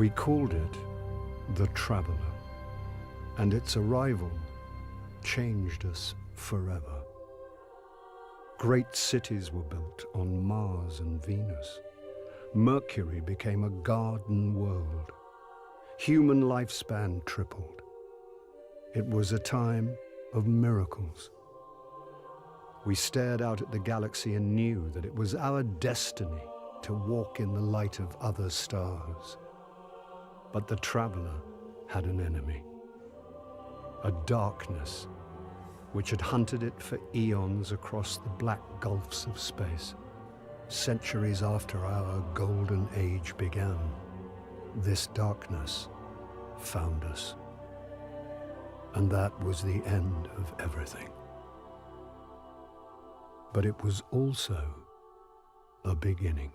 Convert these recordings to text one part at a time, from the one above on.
We called it the Traveler, and its arrival changed us forever. Great cities were built on Mars and Venus. Mercury became a garden world. Human lifespan tripled. It was a time of miracles. We stared out at the galaxy and knew that it was our destiny to walk in the light of other stars. But the Traveler had an enemy, a darkness which had hunted it for eons across the black gulfs of space. Centuries after our golden age began, this darkness found us. And that was the end of everything. But it was also a beginning.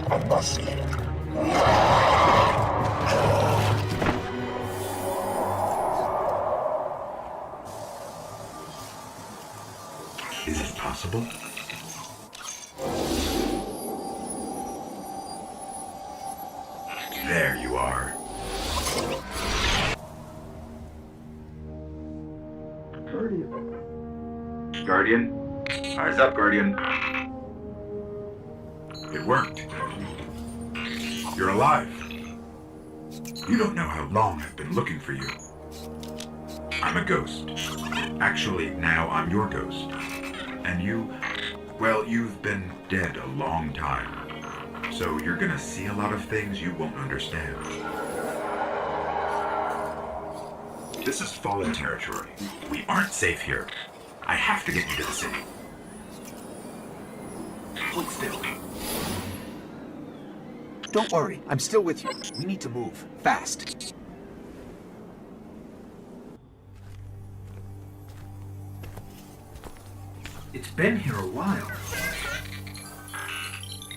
I must see it. Is it possible? There you are. Guardian? Eyes up, Guardian. It worked. You're alive. You don't know how long I've been looking for you. I'm a ghost. Actually, now I'm your ghost. And you, well, you've been dead a long time. So you're gonna see a lot of things you won't understand. This is fallen territory. We aren't safe here. I have to get you to the city. Hold still. Don't worry, I'm still with you. We need to move. Fast. It's been here a while.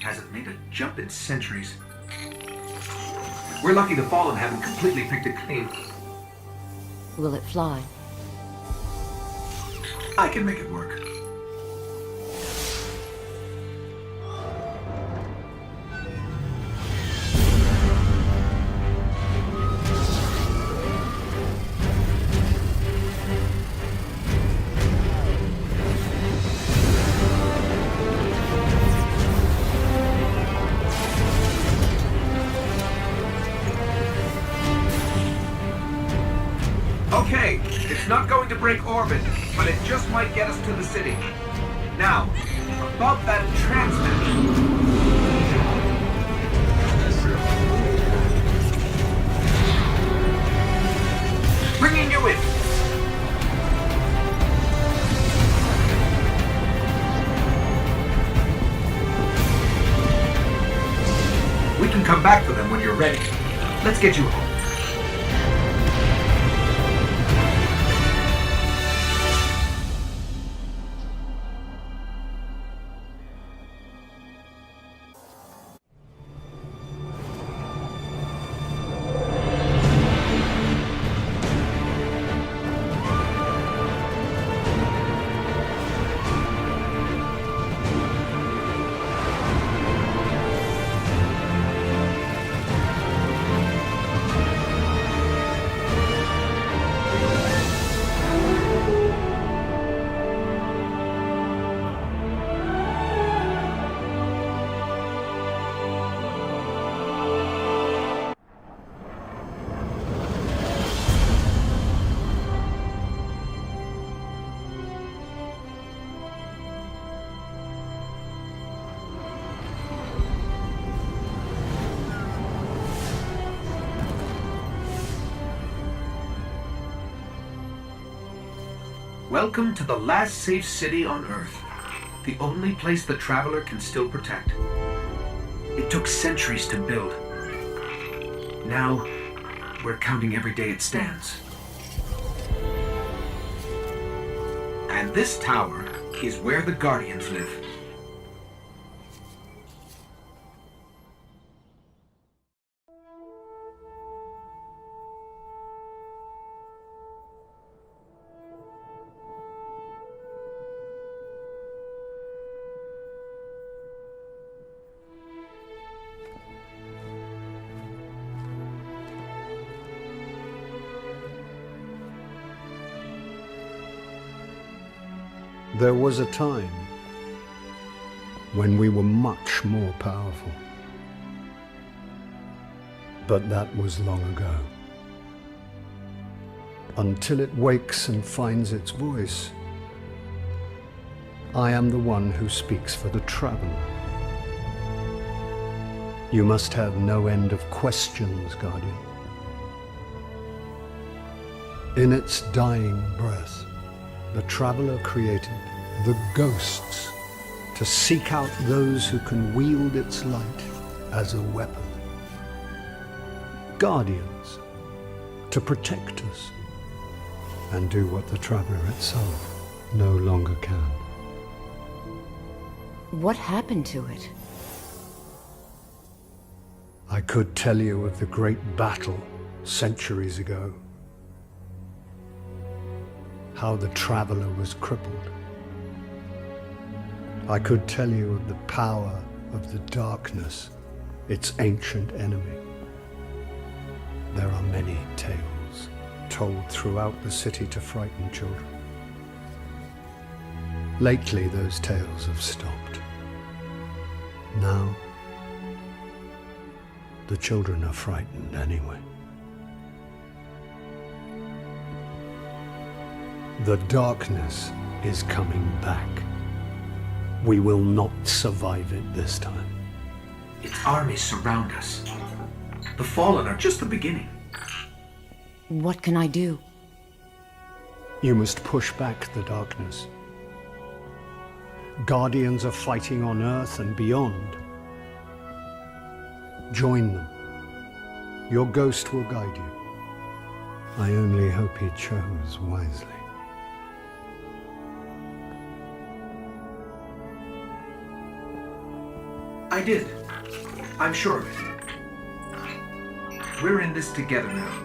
Hasn't made a jump in centuries. We're lucky the Fallen haven't completely picked it clean. Will it fly? I can make it work. Okay, it's not going to break orbit, but it just might get us to the city. Now, above that transmitter. Bringing you in. We can come back for them when you're ready. Let's get you home. Welcome to the last safe city on Earth. The only place the Traveler can still protect. It took centuries to build. Now, we're counting every day it stands. And this tower is where the Guardians live. There was a time when we were much more powerful. But that was long ago. Until it wakes and finds its voice, I am the one who speaks for the Traveler. You must have no end of questions, Guardian. In its dying breath, the Traveler created the ghosts to seek out those who can wield its light as a weapon. Guardians to protect us and do what the Traveler itself no longer can. What happened to it? I could tell you of the great battle centuries ago. How the Traveler was crippled. I could tell you of the power of the darkness, its ancient enemy. There are many tales told throughout the city to frighten children. Lately, those tales have stopped. Now, the children are frightened anyway. The darkness is coming back. We will not survive it this time. Its armies surround us. The Fallen are just the beginning. What can I do? You must push back the darkness. Guardians are fighting on Earth and beyond. Join them. Your ghost will guide you. I only hope he chose wisely. I did. I'm sure of it. We're in this together now.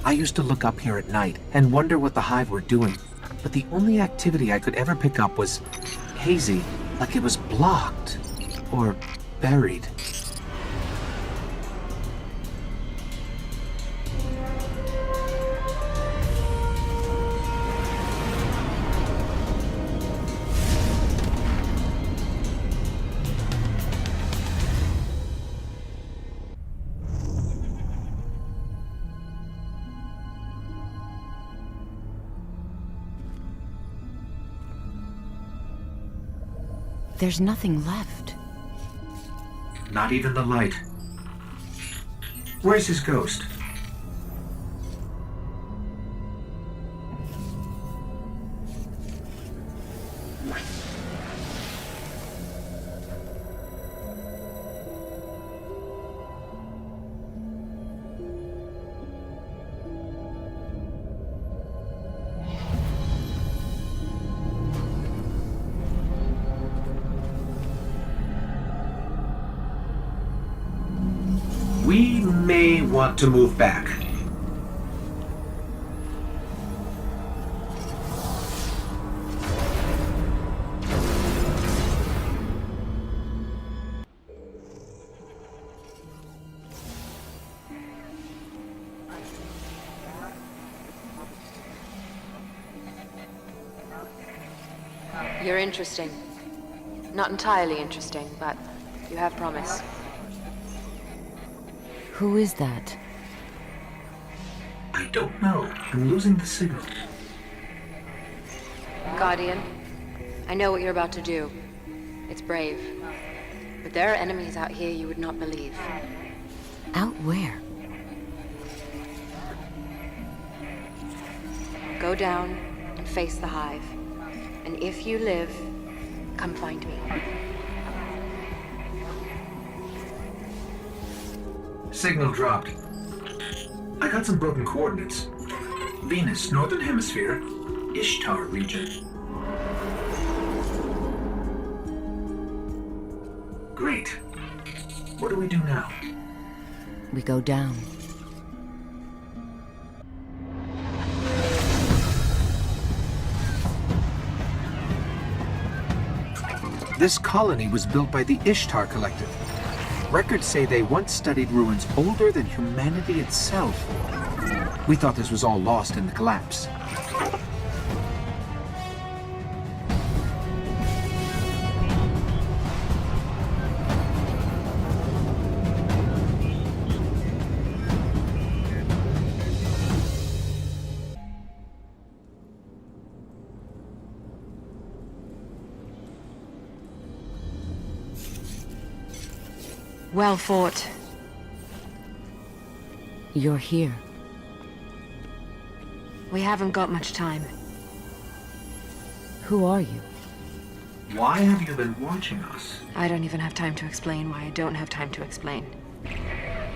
I used to look up here at night and wonder what the Hive were doing, but the only activity I could ever pick up was hazy, like it was blocked or buried. There's nothing left. Not even the light. Where's his ghost? We may want to move back. You're interesting. Not entirely interesting, but you have promise. Who is that? I don't know. I'm losing the signal. Guardian, I know what you're about to do. It's brave. But there are enemies out here you would not believe. Out where? Go down and face the hive. And if you live, come find me. Signal dropped. I got some broken coordinates. Venus, Northern Hemisphere, Ishtar region. Great. What do we do now? We go down. This colony was built by the Ishtar Collective. Records say they once studied ruins older than humanity itself. We thought this was all lost in the collapse. Well fought. You're here. We haven't got much time. Who are you? Why have you been watching us? I don't even have time to explain why I don't have time to explain.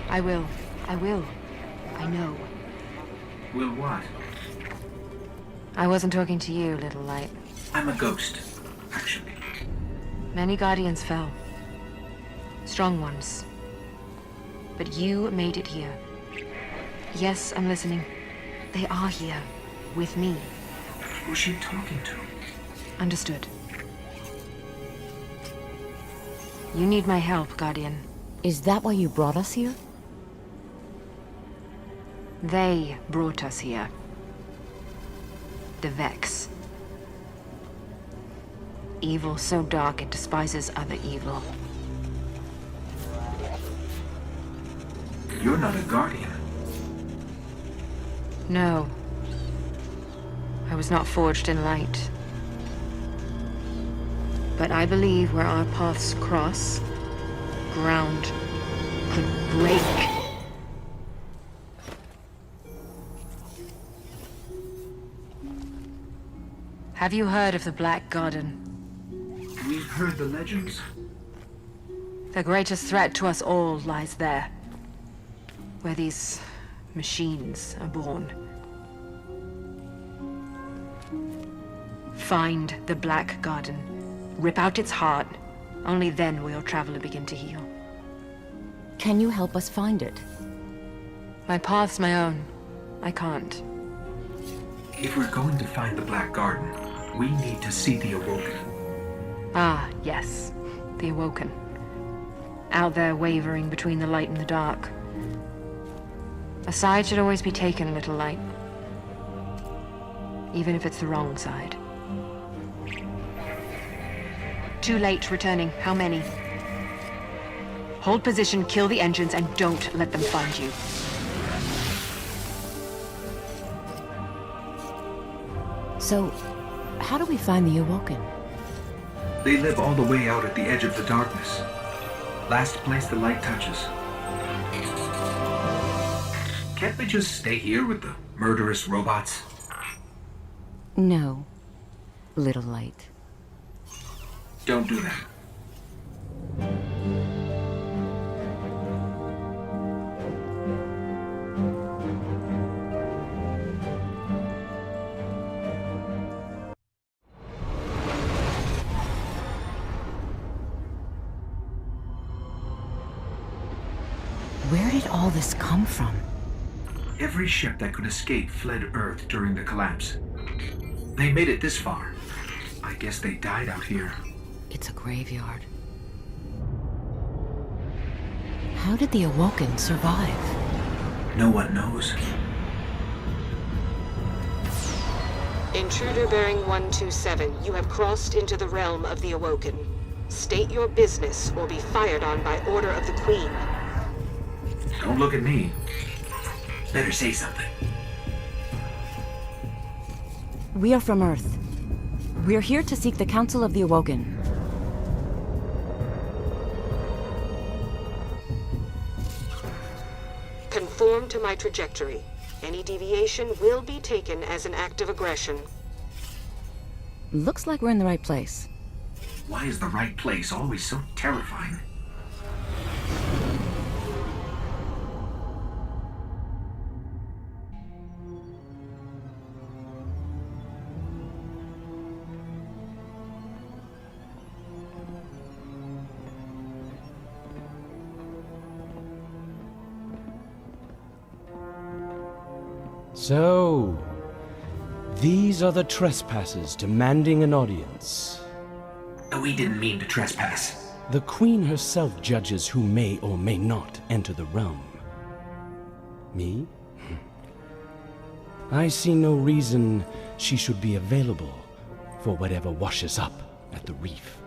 I will. I will. I know. Will what? I wasn't talking to you, little light. I'm a ghost, actually. Many Guardians fell. Strong ones. But you made it here. Yes, I'm listening. They are here. With me. Who's she talking to? Understood. You need my help, Guardian. Is that why you brought us here? They brought us here. The Vex. Evil so dark it despises other evil. You're not a Guardian. No. I was not forged in light. But I believe where our paths cross, ground could break. Have you heard of the Black Garden? We've heard the legends. The greatest threat to us all lies there. Where these machines are born. Find the Black Garden. Rip out its heart. Only then will your traveler begin to heal. Can you help us find it? My path's my own. I can't. If we're going to find the Black Garden, we need to see the Awoken. Ah, yes. The Awoken. Out there wavering between the light and the dark. A side should always be taken, little light. Even if it's the wrong side. Too late returning. How many? Hold position, kill the engines, and don't let them find you. So, how do we find the Awoken? They live all the way out at the edge of the darkness. Last place the light touches. Can't we just stay here with the murderous robots? No, little light. Don't do that. Where did all this come from? Every ship that could escape fled Earth during the collapse. They made it this far. I guess they died out here. It's a graveyard. How did the Awoken survive? No one knows. Intruder bearing 127, you have crossed into the realm of the Awoken. State your business or be fired on by order of the Queen. Don't look at me. Better say something. We are from Earth. We're here to seek the Council of the Awoken. Conform to my trajectory. Any deviation will be taken as an act of aggression. Looks like we're in the right place. Why is the right place always so terrifying? So, these are the trespassers demanding an audience. We didn't mean to trespass. The Queen herself judges who may or may not enter the realm. Me? I see no reason she should be available for whatever washes up at the reef.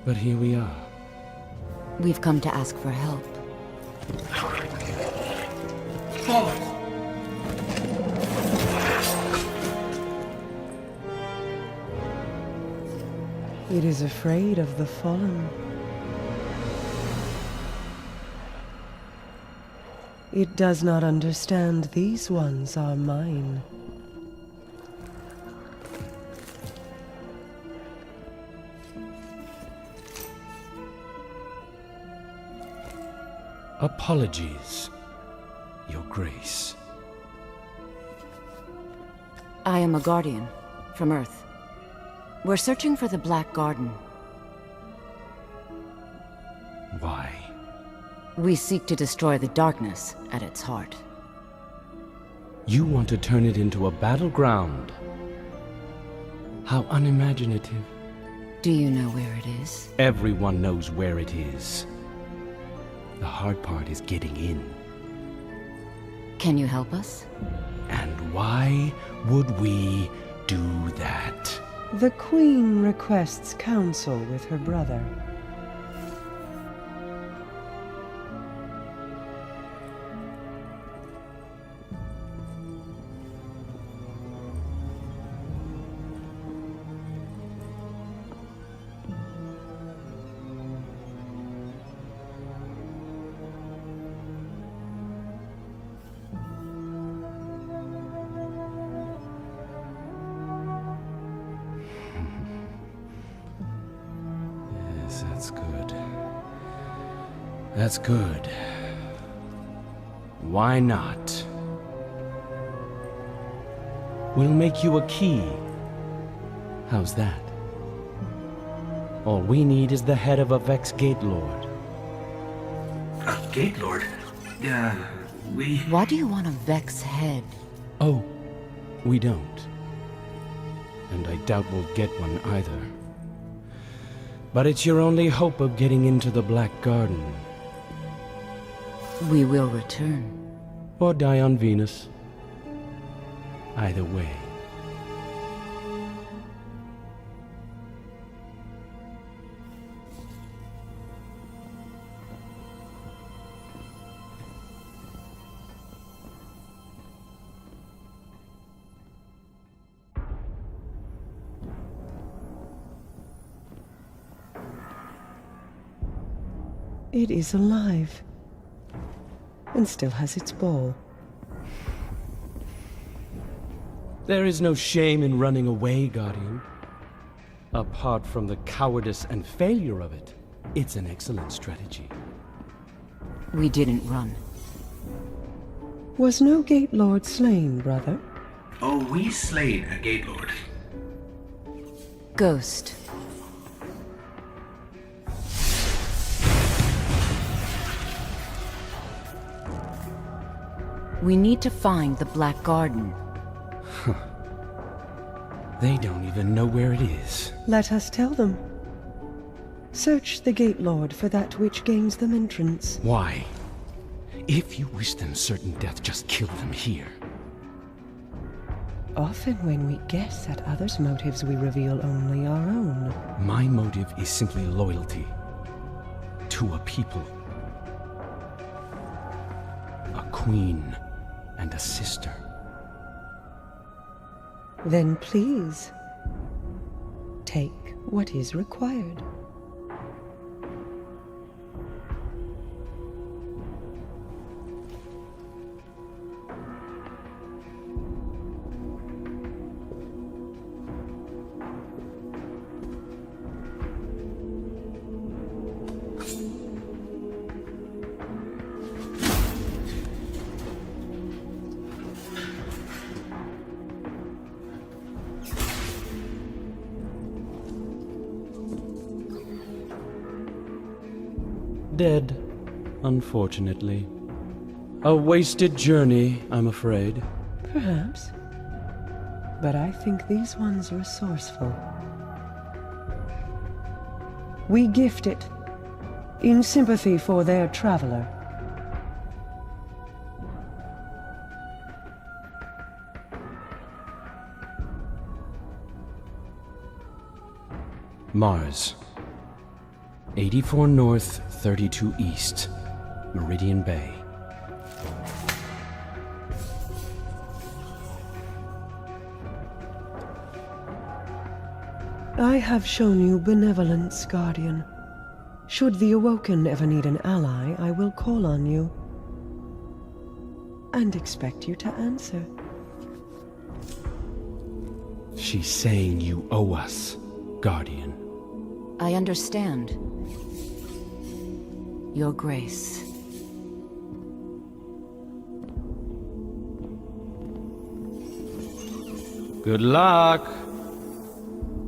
But here we are. We've come to ask for help. It is afraid of the fallen. It does not understand these ones are mine. Apologies, Your Grace. I am a Guardian from Earth. We're searching for the Black Garden. Why? We seek to destroy the darkness at its heart. You want to turn it into a battleground? How unimaginative. Do you know where it is? Everyone knows where it is. The hard part is getting in. Can you help us? And why would we do that? The Queen requests counsel with her brother. Yes, that's good. That's good. Why not? We'll make you a key. How's that? All we need is the head of a Vex Gate Lord. A Gate Lord? We... Why do you want a Vex head? Oh, we don't. And I doubt we'll get one either. But it's your only hope of getting into the Black Garden. We will return. Or die on Venus. Either way. It is alive. And still has its ball. There is no shame in running away, Guardian. Apart from the cowardice and failure of it, it's an excellent strategy. We didn't run. Was no Gate Lord slain, brother? Oh, we slayed a Gate Lord. Ghost. We need to find the Black Garden. They don't even know where it is. Let us tell them. Search the Gate Lord for that which gains them entrance. Why? If you wish them certain death, just kill them here. Often when we guess at others' motives, we reveal only our own. My motive is simply loyalty. To a people. queen and a sister. Then please, take what is required. Dead, unfortunately. A wasted journey, I'm afraid. Perhaps. But I think these ones resourceful. We gift it, in sympathy for their traveler. Mars. 84 North, 32 East, Meridian Bay. I have shown you benevolence, Guardian. Should the Awoken ever need an ally, I will call on you. And expect you to answer. She's saying you owe us, Guardian. I understand. Your Grace. Good luck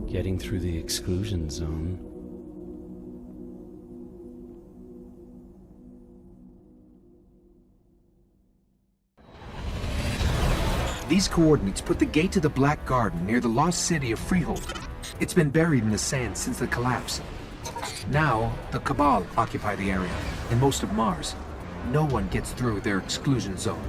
getting through the exclusion zone. These coordinates put the gate to the Black Garden near the lost city of Freehold. It's been buried in the sand since the collapse. Now, the Cabal occupy the area, and most of Mars. No one gets through their exclusion zone.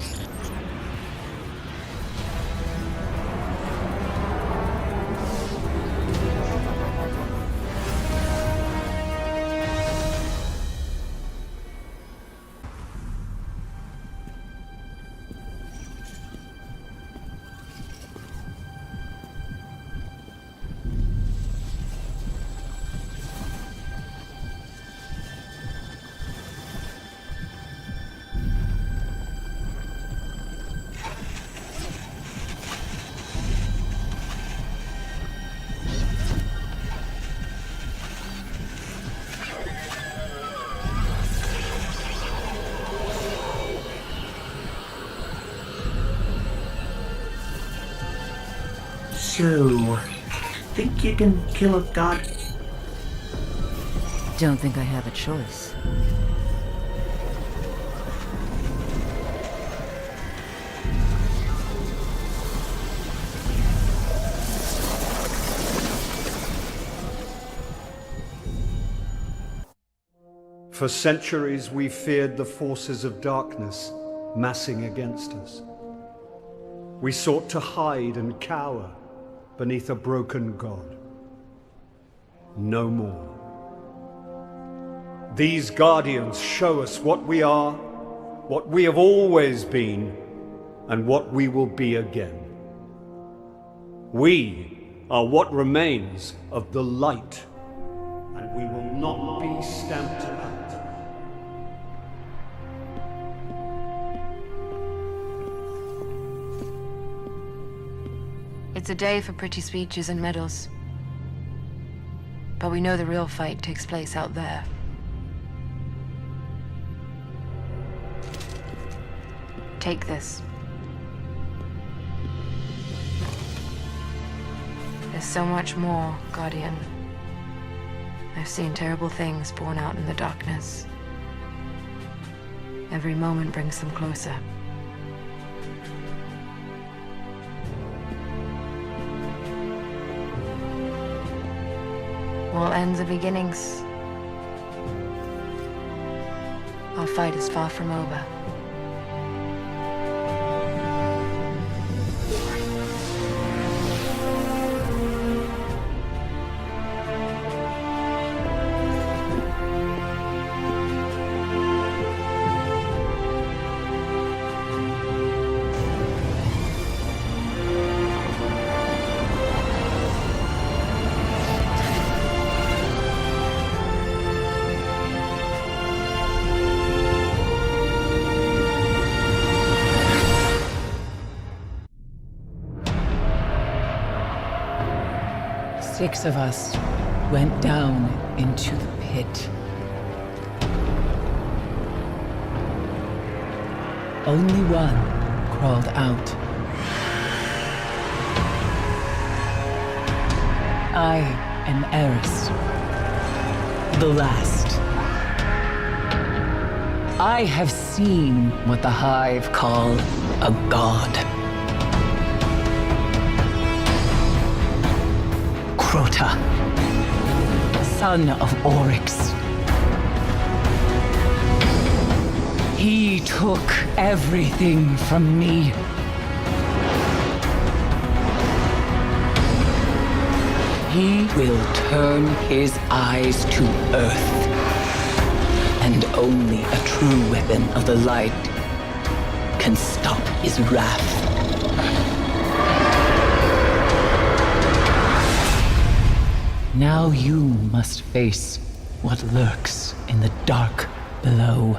So, think you can kill a god? Don't think I have a choice. For centuries we feared the forces of darkness massing against us. We sought to hide and cower beneath a broken god. No more. These guardians show us what we are, what we have always been, and what we will be again. We are what remains of the light, and we will not be stamped out. It's a day for pretty speeches and medals. But we know the real fight takes place out there. Take this. There's so much more, Guardian. I've seen terrible things born out in the darkness. Every moment brings them closer. All ends are beginnings. Our fight is far from over. 6 of us went down into the pit. Only one crawled out. I am Eris, the last. I have seen what the Hive call a god. Crota, son of Oryx. He took everything from me. He will turn his eyes to Earth. And only a true weapon of the light can stop his wrath. Now you must face what lurks in the dark below.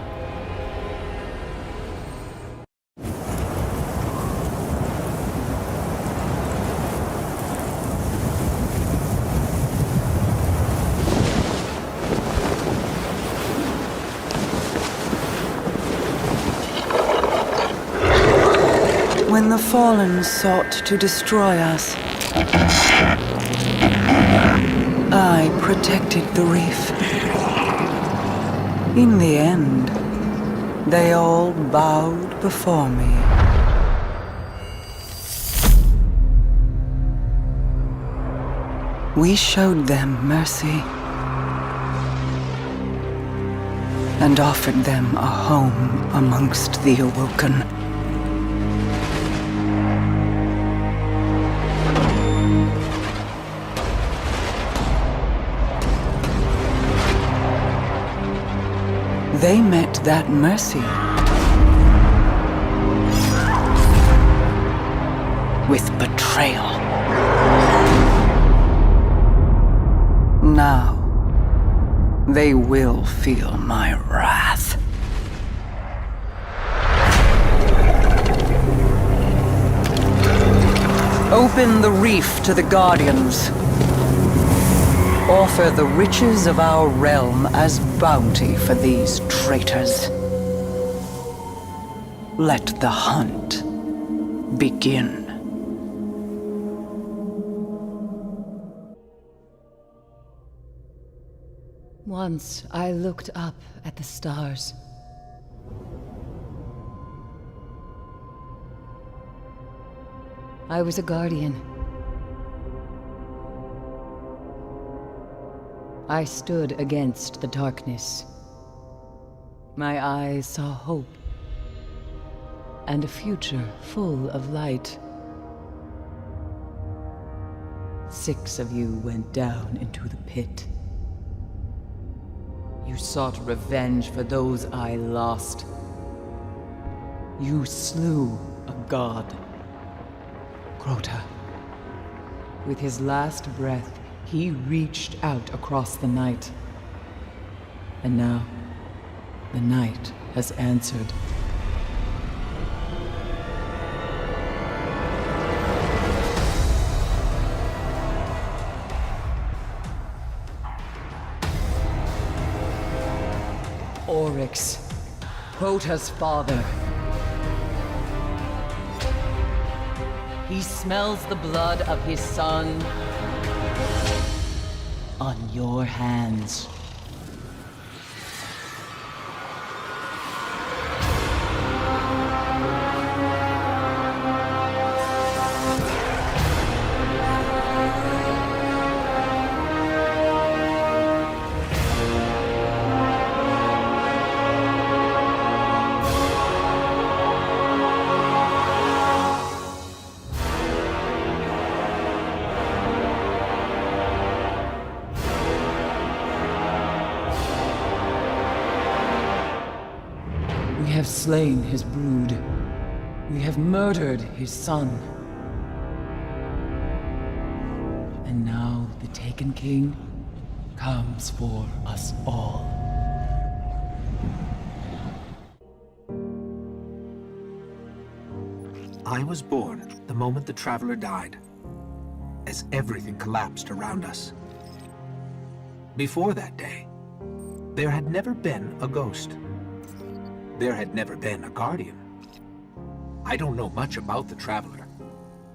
When the Fallen sought to destroy us, I protected the reef. In the end, they all bowed before me. We showed them mercy and offered them a home amongst the Awoken. They met that mercy with betrayal. Now, they will feel my wrath. Open the reef to the Guardians. Offer the riches of our realm as bounty for these traitors. Let the hunt begin. Once I looked up at the stars. I was a guardian. I stood against the darkness. My eyes saw hope and a future full of light. 6 of you went down into the pit. You sought revenge for those I lost. You slew a god, Crota. With his last breath, he reached out across the night. And now, the night has answered. Oryx, Crota's father. He smells the blood of his son on your hands. We have slain his brood. We have murdered his son. And now the Taken King comes for us all. I was born the moment the Traveler died. as everything collapsed around us. Before that day, there had never been a ghost. There had never been a guardian. I don't know much about the Traveler,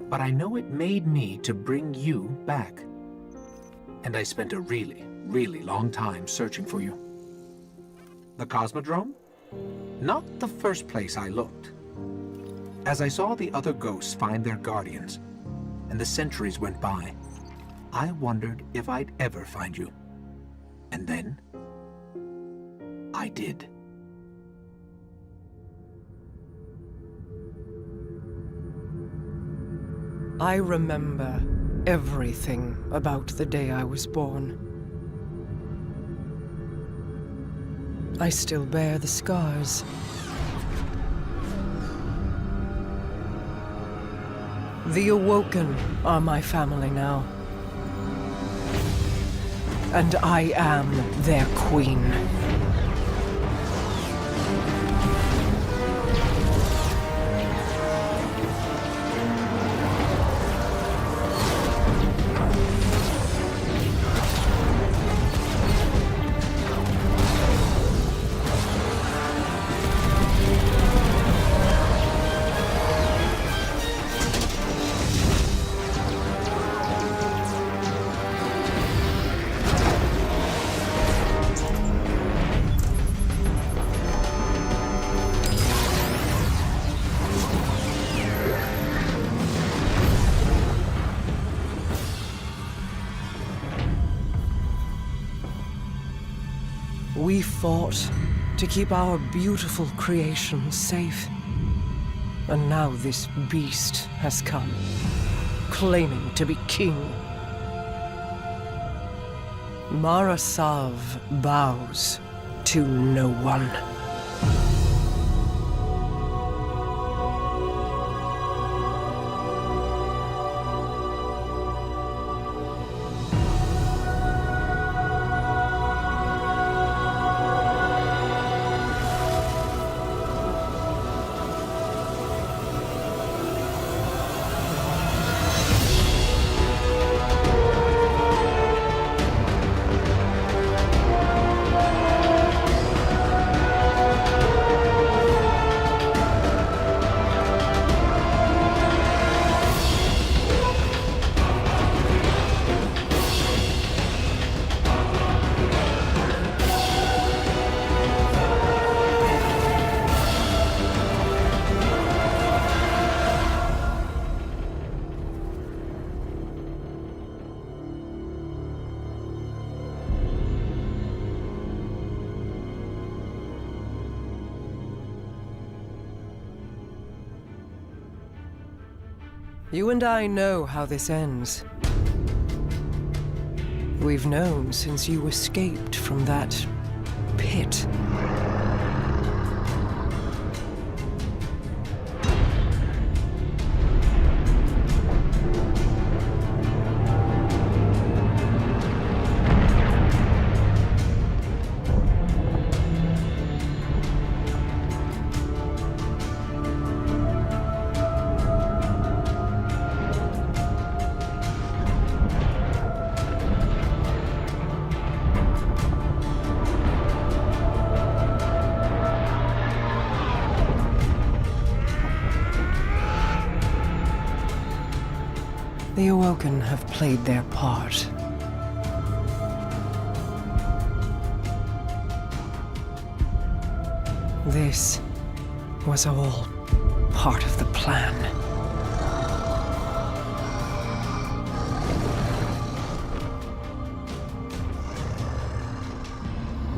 but I know it made me to bring you back. And I spent a really, really long time searching for you. The Cosmodrome? Not the first place I looked. As I saw the other ghosts find their guardians, and the centuries went by, I wondered if I'd ever find you. And then, I did. I remember everything about the day I was born. I still bear the scars. The Awoken are my family now. And I am their queen. We fought to keep our beautiful creation safe. And now this beast has come, claiming to be king. Marasav bows to no one. You and I know how this ends. We've known since you escaped from that pit. The Awoken have played their part. This was all part of the plan.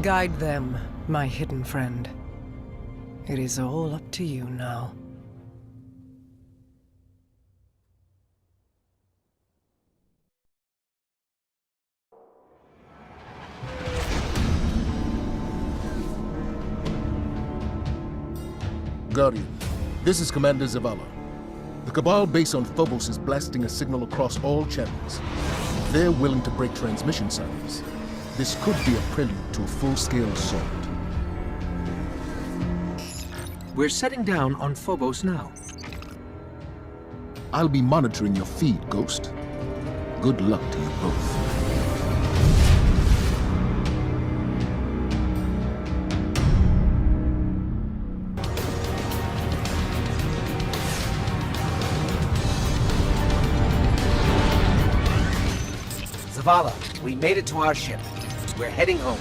Guide them, my hidden friend. It is all up to you now. Guardian, this is Commander Zavala. The Cabal base on Phobos is blasting a signal across all channels. They're willing to break transmission silence. This could be a prelude to a full-scale assault. We're setting down on Phobos now. I'll be monitoring your feed, Ghost. Good luck to you both. Zavala, we made it to our ship. We're heading home.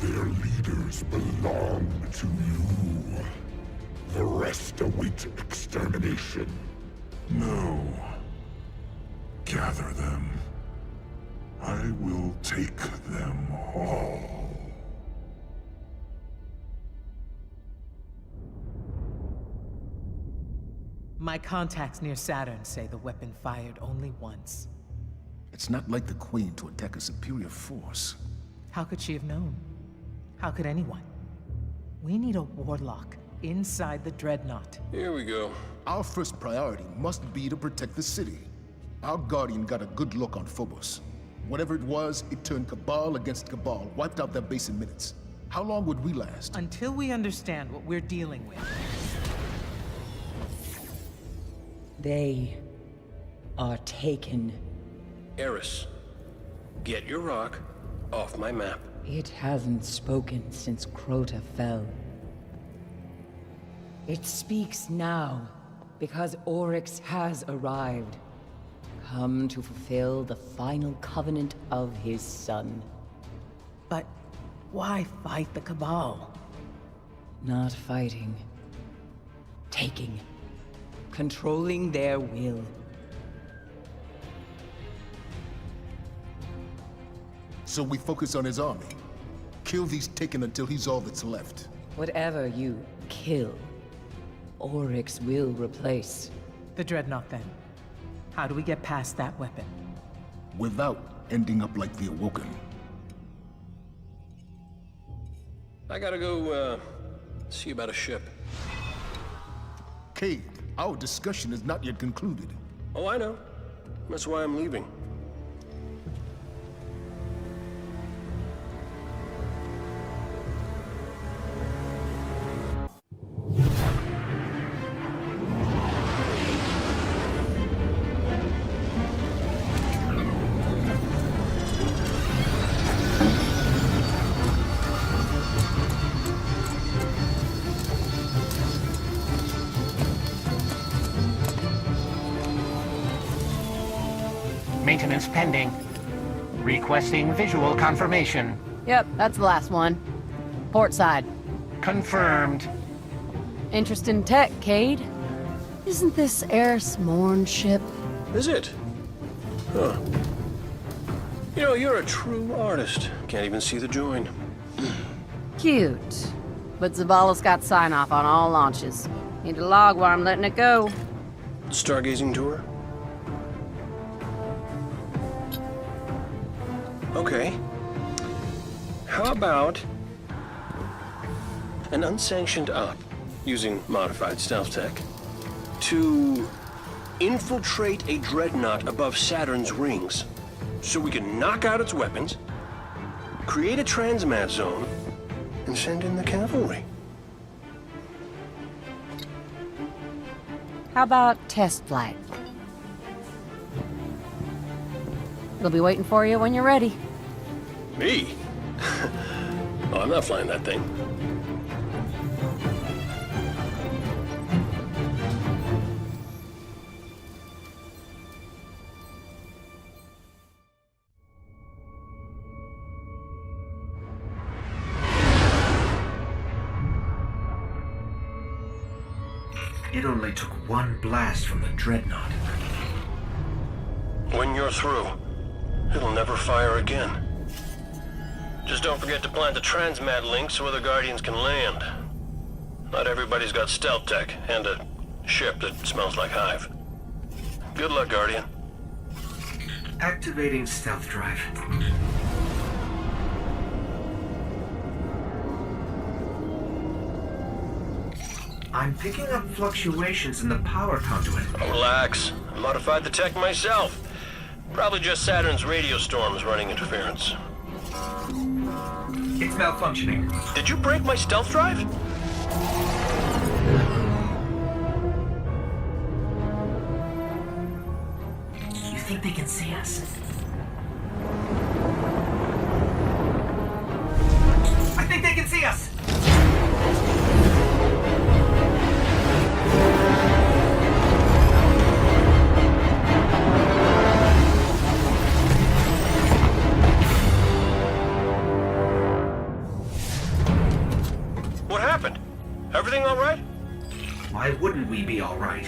Their leaders belong to you. The rest await extermination. No. Gather them. I will take them all. My contacts near Saturn say the weapon fired only once. It's not like the Queen to attack a superior force. How could she have known? How could anyone? We need a warlock inside the Dreadnought. Here we go. Our first priority must be to protect the city. Our Guardian got a good look on Phobos. Whatever it was, it turned Cabal against Cabal, wiped out their base in minutes. How long would we last? Until we understand what we're dealing with. They are taken. Eris, get your rock off my map. It hasn't spoken since Crota fell. It speaks now, because Oryx has arrived, come to fulfill the final covenant of his son. But why fight the Cabal? Not fighting. Taking. Controlling their will. So we focus on his army. Kill these Taken until he's all that's left. Whatever you kill, Oryx will replace. The Dreadnought, then. How do we get past that weapon? Without ending up like the Awoken. I gotta go, see about a ship. Cade, our discussion is not yet concluded. Oh, I know. That's why I'm leaving. Maintenance pending. Requesting visual confirmation. Yep, that's the last one. Port side. Confirmed. Interest in tech, Cade? Isn't this Eris Morn's ship? Is it? Huh. You know, you're a true artist. Can't even see the join. Cute. But Zavala's got sign-off on all launches. Need to log while I'm letting it go. Stargazing tour? Okay. How about an unsanctioned op using modified stealth tech to infiltrate a dreadnought above Saturn's rings so we can knock out its weapons, create a transmat zone, and send in the cavalry? How about test flight? It'll be waiting for you when you're ready. Me? Oh, I'm not flying that thing. It only took one blast from the dreadnought. When you're through, it'll never fire again. Just don't forget to plant the transmat link so other Guardians can land. Not everybody's got stealth tech, and a ship that smells like hive. Good luck, Guardian. Activating stealth drive. I'm picking up fluctuations in the power conduit. Oh, relax. I modified the tech myself. Probably just Saturn's radio storms running interference. It's malfunctioning. Did you break my stealth drive? You think they can see us? I think they can see us! What happened? Everything all right? Why wouldn't we be all right?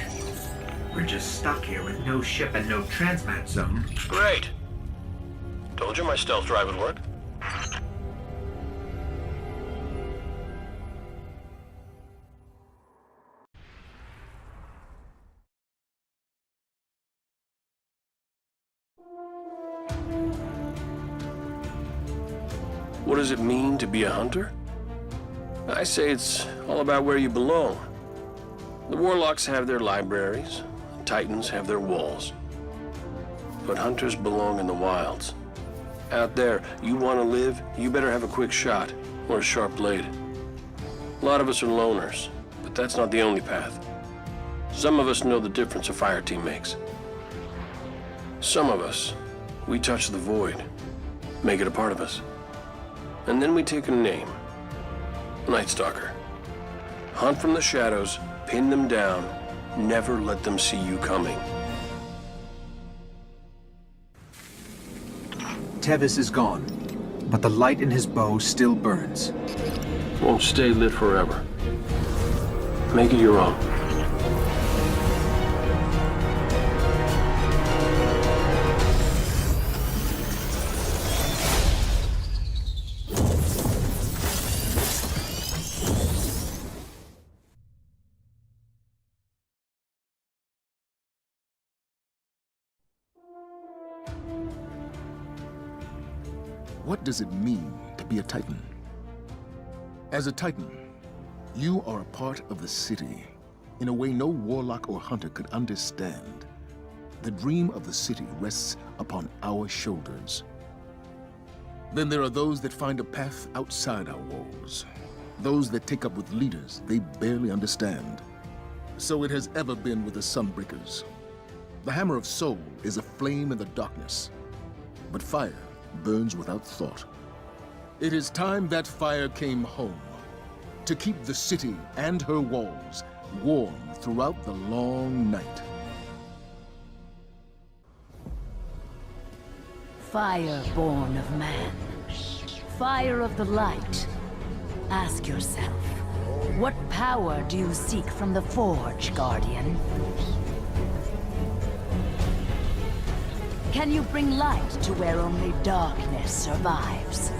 We're just stuck here with no ship and no transmat zone. Great. Told you my stealth drive would work. What does it mean to be a hunter? I say it's all about where you belong. The warlocks have their libraries, the titans have their walls. But hunters belong in the wilds. Out there, you want to live, you better have a quick shot or a sharp blade. A lot of us are loners, but that's not the only path. Some of us know the difference a fire team makes. Some of us, we touch the void, make it a part of us. And then we take a name. Night Stalker. Hunt from the shadows, pin them down, never let them see you coming. Tevis is gone, but the light in his bow still burns. Won't stay lit forever. Make it your own. What does it mean to be a Titan? As a Titan, you are a part of the city in a way no warlock or hunter could understand. The dream of the city rests upon our shoulders. Then there are those that find a path outside our walls. Those that take up with leaders they barely understand. So it has ever been with the Sunbreakers. The Hammer of Soul is a flame in the darkness, but fire burns without thought. It is time that fire came home, to keep the city and her walls warm throughout the long night. Fire born of man. Fire of the light. Ask yourself, what power do you seek from the Forge, Guardian? Can you bring light to where only darkness survives?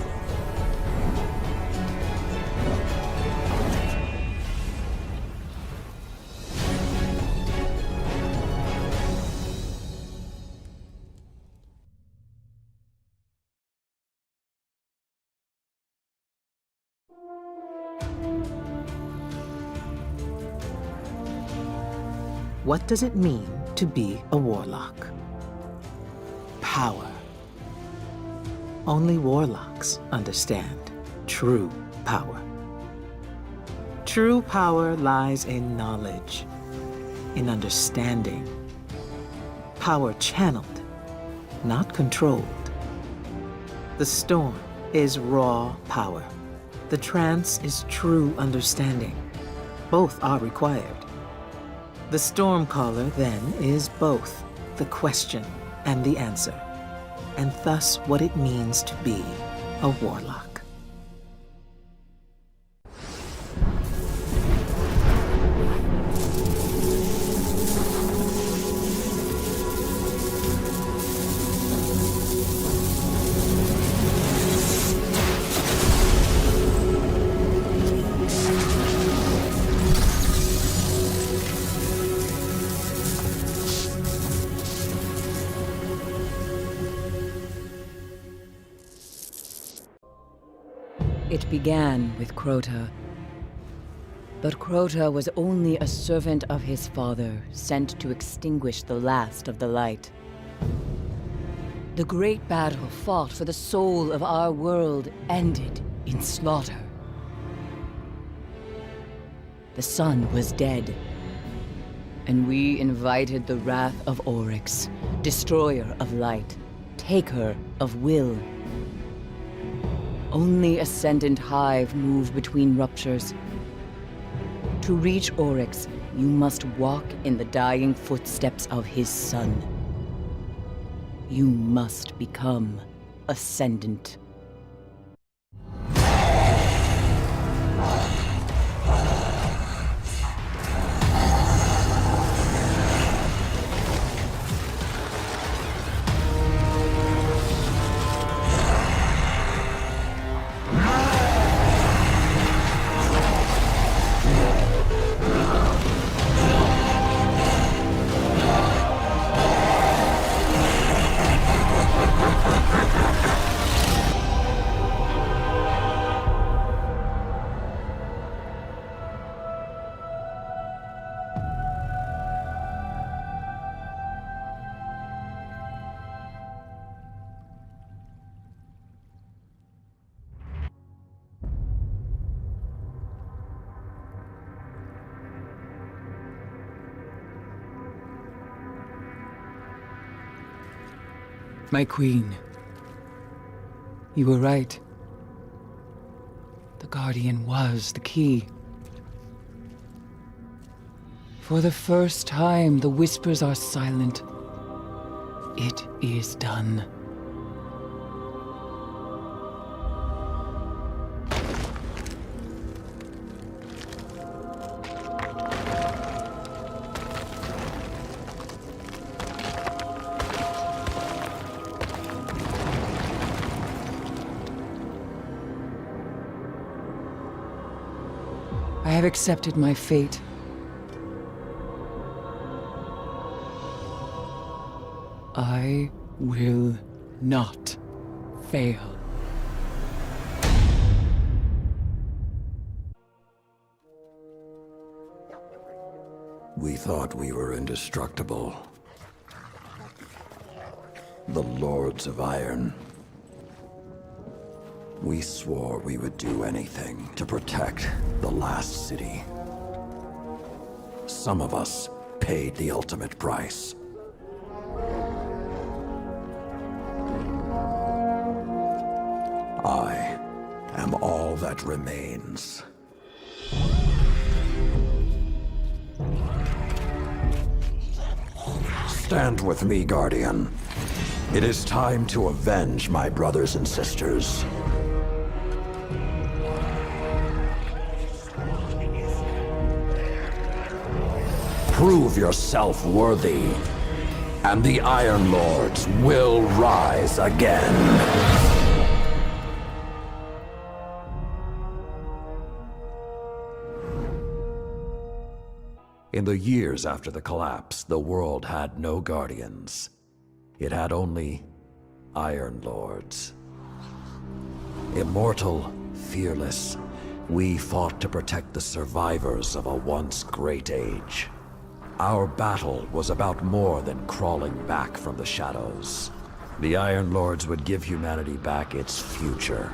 What does it mean to be a warlock? Power. Only warlocks understand true power. True power lies in knowledge, in understanding. Power channeled, not controlled. The storm is raw power. The trance is true understanding. Both are required. The Stormcaller, then, is both the question and the answer, and thus what it means to be a warlock. It began with Crota. But Crota was only a servant of his father, sent to extinguish the last of the light. The great battle fought for the soul of our world ended in slaughter. The sun was dead, and we invited the wrath of Oryx, destroyer of light, taker of will. Only Ascendant Hive move between ruptures. To reach Oryx, you must walk in the dying footsteps of his son. You must become Ascendant. My queen, you were right. The Guardian was the key. For the first time, the whispers are silent. It is done. I have accepted my fate. I will not fail. We thought we were indestructible. The Lords of Iron. We swore we would do anything to protect the last city. Some of us paid the ultimate price. I am all that remains. Stand with me, Guardian. It is time to avenge my brothers and sisters. Prove yourself worthy, and the Iron Lords will rise again. In the years after the collapse, the world had no Guardians. It had only Iron Lords. Immortal, fearless, we fought to protect the survivors of a once great age. Our battle was about more than crawling back from the shadows. The Iron Lords would give humanity back its future.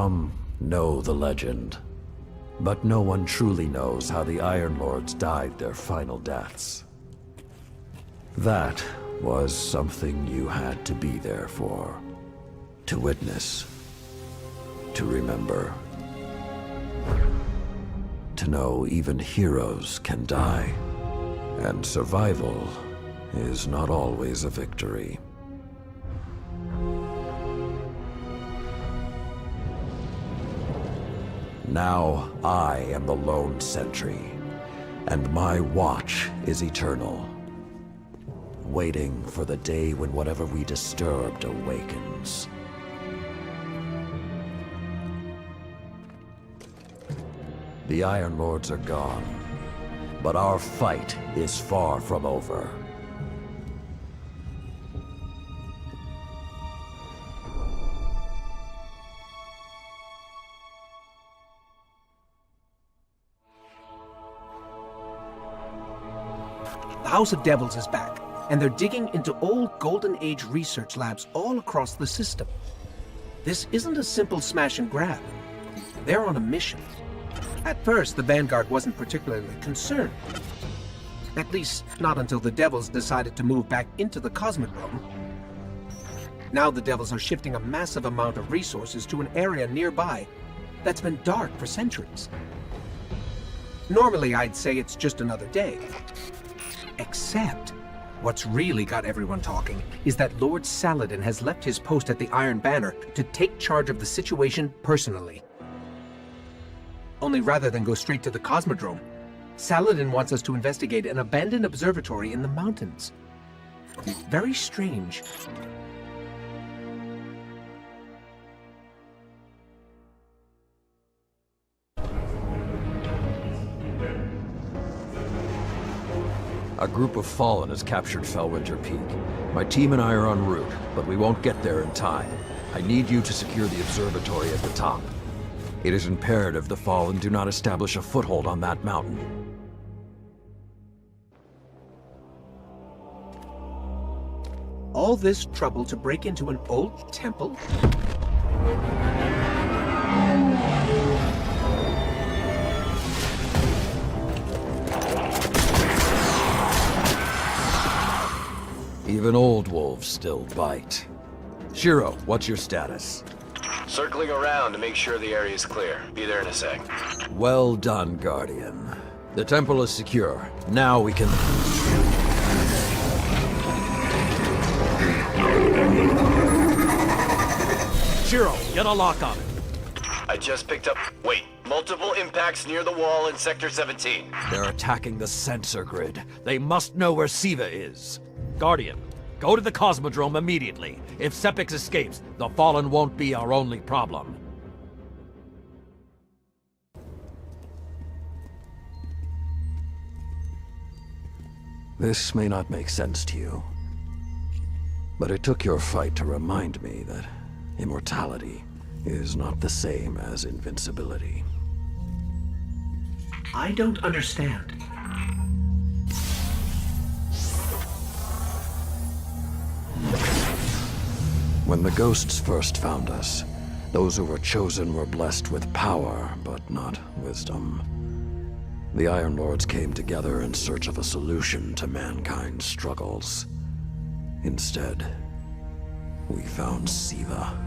Some know the legend, but no one truly knows how the Iron Lords died their final deaths. That was something you had to be there for, to witness, to remember. To know even heroes can die, and survival is not always a victory. Now I am the lone sentry, and my watch is eternal, waiting for the day when whatever we disturbed awakens. The Iron Lords are gone, but our fight is far from over. The House of Devils is back, and they're digging into old Golden Age research labs all across the system. This isn't a simple smash and grab. They're on a mission. At first, the Vanguard wasn't particularly concerned. At least, not until the Devils decided to move back into the Cosmodrome. Now the Devils are shifting a massive amount of resources to an area nearby that's been dark for centuries. Normally, I'd say it's just another day. Except, what's really got everyone talking is that Lord Saladin has left his post at the Iron Banner to take charge of the situation personally. Only rather than go straight to the Cosmodrome, Saladin wants us to investigate an abandoned observatory in the mountains. Very strange. A group of Fallen has captured Fellwinter Peak. My team and I are en route, but we won't get there in time. I need you to secure the observatory at the top. It is imperative the Fallen do not establish a foothold on that mountain. All this trouble to break into an old temple? Even old wolves still bite. Shiro, what's your status? Circling around to make sure the area is clear. Be there in a sec. Well done, Guardian. The temple is secure. Now we can... Shiro, get a lock on it. I just picked up... Wait. Multiple impacts near the wall in Sector 17. They're attacking the sensor grid. They must know where Siva is. Guardian, go to the Cosmodrome immediately. If Sepix escapes, the Fallen won't be our only problem. This may not make sense to you, but it took your fight to remind me that immortality is not the same as invincibility. I don't understand. When the ghosts first found us, those who were chosen were blessed with power, but not wisdom. The Iron Lords came together in search of a solution to mankind's struggles. Instead, we found Siva.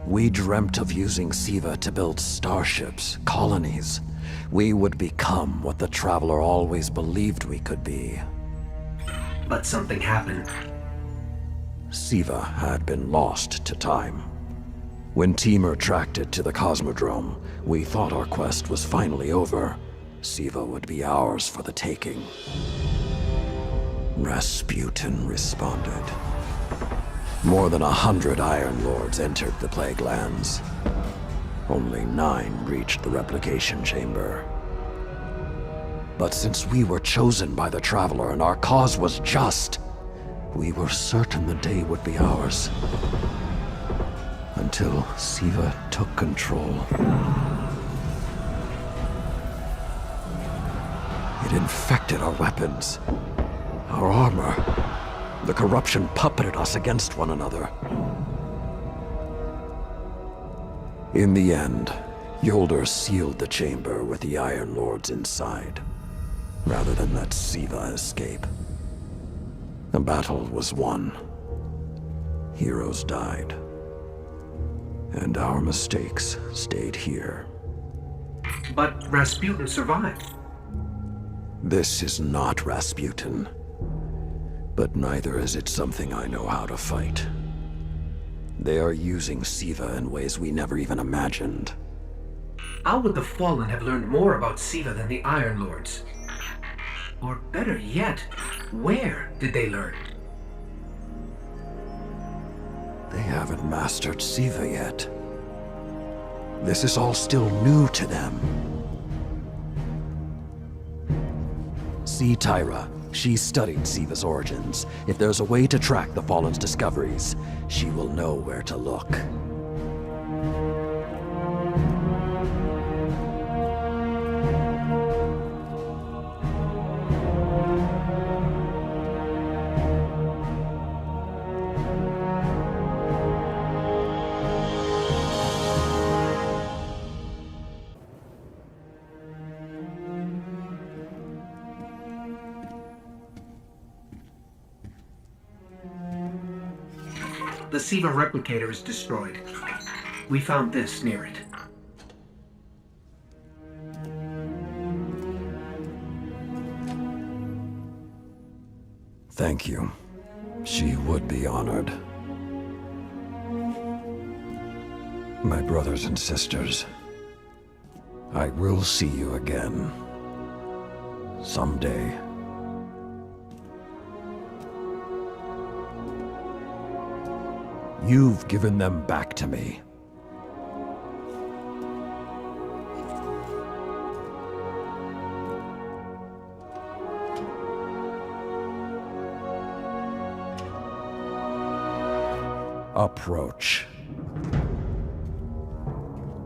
We dreamt of using Siva to build starships, colonies. We would become what the Traveler always believed we could be. But something happened. Siva had been lost to time. When Temur tracked it to the Cosmodrome, we thought our quest was finally over. Siva would be ours for the taking. Rasputin responded. More than 100 Iron Lords entered the Plague Lands. Only 9 reached the replication chamber. But since we were chosen by the Traveler and our cause was just, we were certain the day would be ours. Until Siva took control. It infected our weapons, our armor. The corruption puppeted us against one another. In the end, Yolder sealed the chamber with the Iron Lords inside, rather than let Siva escape. The battle was won. Heroes died. And our mistakes stayed here. But Rasputin survived. This is not Rasputin. But neither is it something I know how to fight. They are using Siva in ways we never even imagined. How would the Fallen have learned more about Siva than the Iron Lords? Or better yet, where did they learn? They haven't mastered Siva yet. This is all still new to them. See Tyra. She studied Siva's origins. If there's a way to track the Fallen's discoveries, she will know where to look. The Siva replicator is destroyed. We found this near it. Thank you. She would be honored. My brothers and sisters, I will see you again. Someday. You've given them back to me. Approach.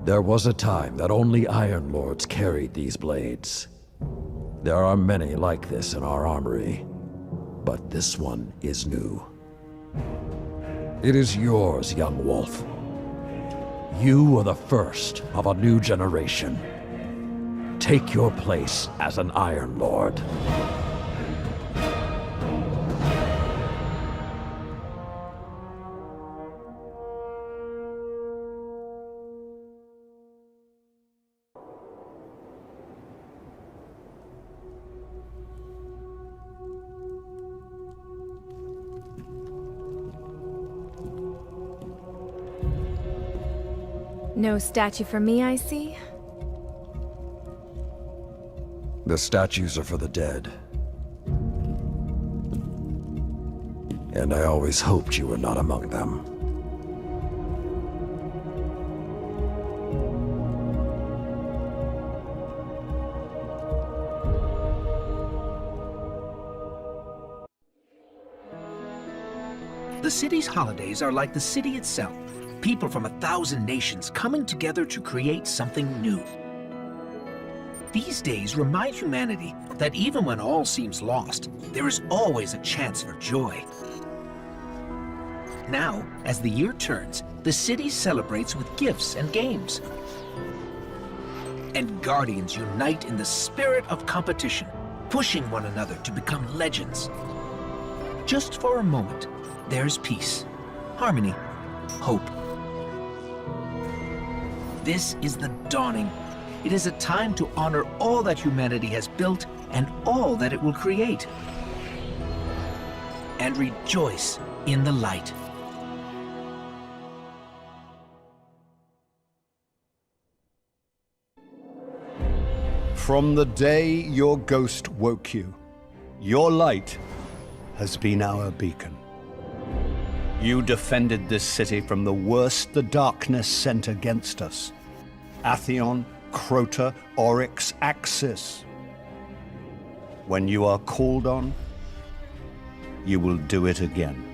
There was a time that only Iron Lords carried these blades. There are many like this in our armory, but this one is new. It is yours, young wolf. You are the first of a new generation. Take your place as an Iron Lord. No statue for me, I see? The statues are for the dead. And I always hoped you were not among them. The city's holidays are like the city itself. People from 1,000 nations coming together to create something new. These days remind humanity that even when all seems lost, there is always a chance for joy. Now, as the year turns, the city celebrates with gifts and games. And Guardians unite in the spirit of competition, pushing one another to become legends. Just for a moment, there's peace, harmony, hope. This is the dawning. It is a time to honor all that humanity has built and all that it will create. And rejoice in the light. From the day your ghost woke you, your light has been our beacon. You defended this city from the worst the darkness sent against us. Atheon, Crota, Oryx, Axis. When you are called on, you will do it again.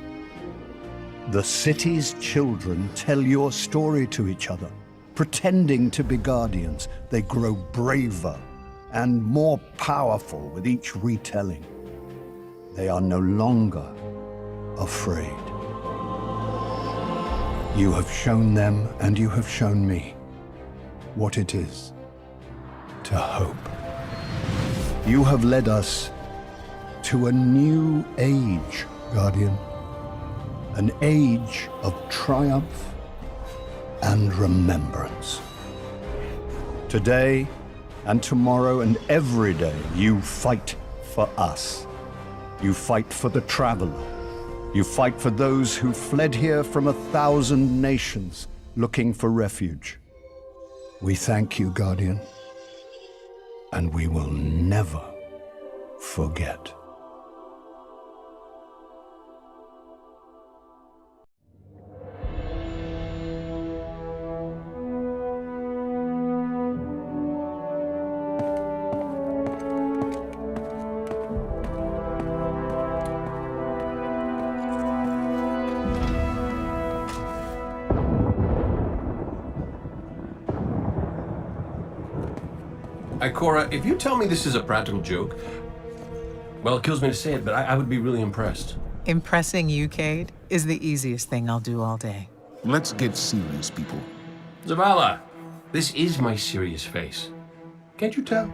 The city's children tell your story to each other. Pretending to be guardians, they grow braver and more powerful with each retelling. They are no longer afraid. You have shown them, and you have shown me, what it is to hope. You have led us to a new age, Guardian. An age of triumph and remembrance. Today and tomorrow and every day, you fight for us. You fight for the traveler. You fight for those who fled here from 1,000 nations looking for refuge. We thank you, Guardian, and we will never forget. Ikora, if you tell me this is a practical joke, well, it kills me to say it, but I would be really impressed. Impressing you, Cade, is the easiest thing I'll do all day. Let's get serious, people. Zavala, this is my serious face. Can't you tell?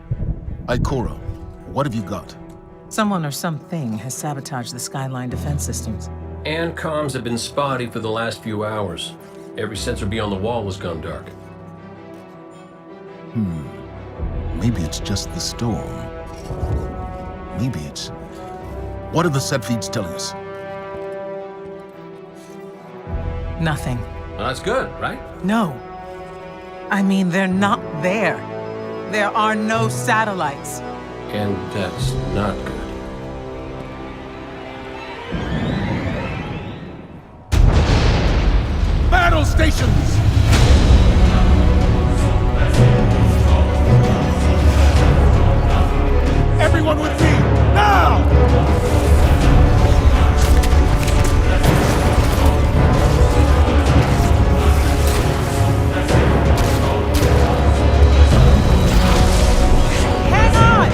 Ikora, what have you got? Someone or something has sabotaged the Skyline defense systems. And comms have been spotty for the last few hours. Every sensor beyond the wall has gone dark. Maybe it's just the storm. Maybe it's... What are the set feeds telling us? Nothing. Well, that's good, right? No. I mean, they're not there. There are no satellites. And that's not good. Battle stations! Everyone with me, now! Hang on!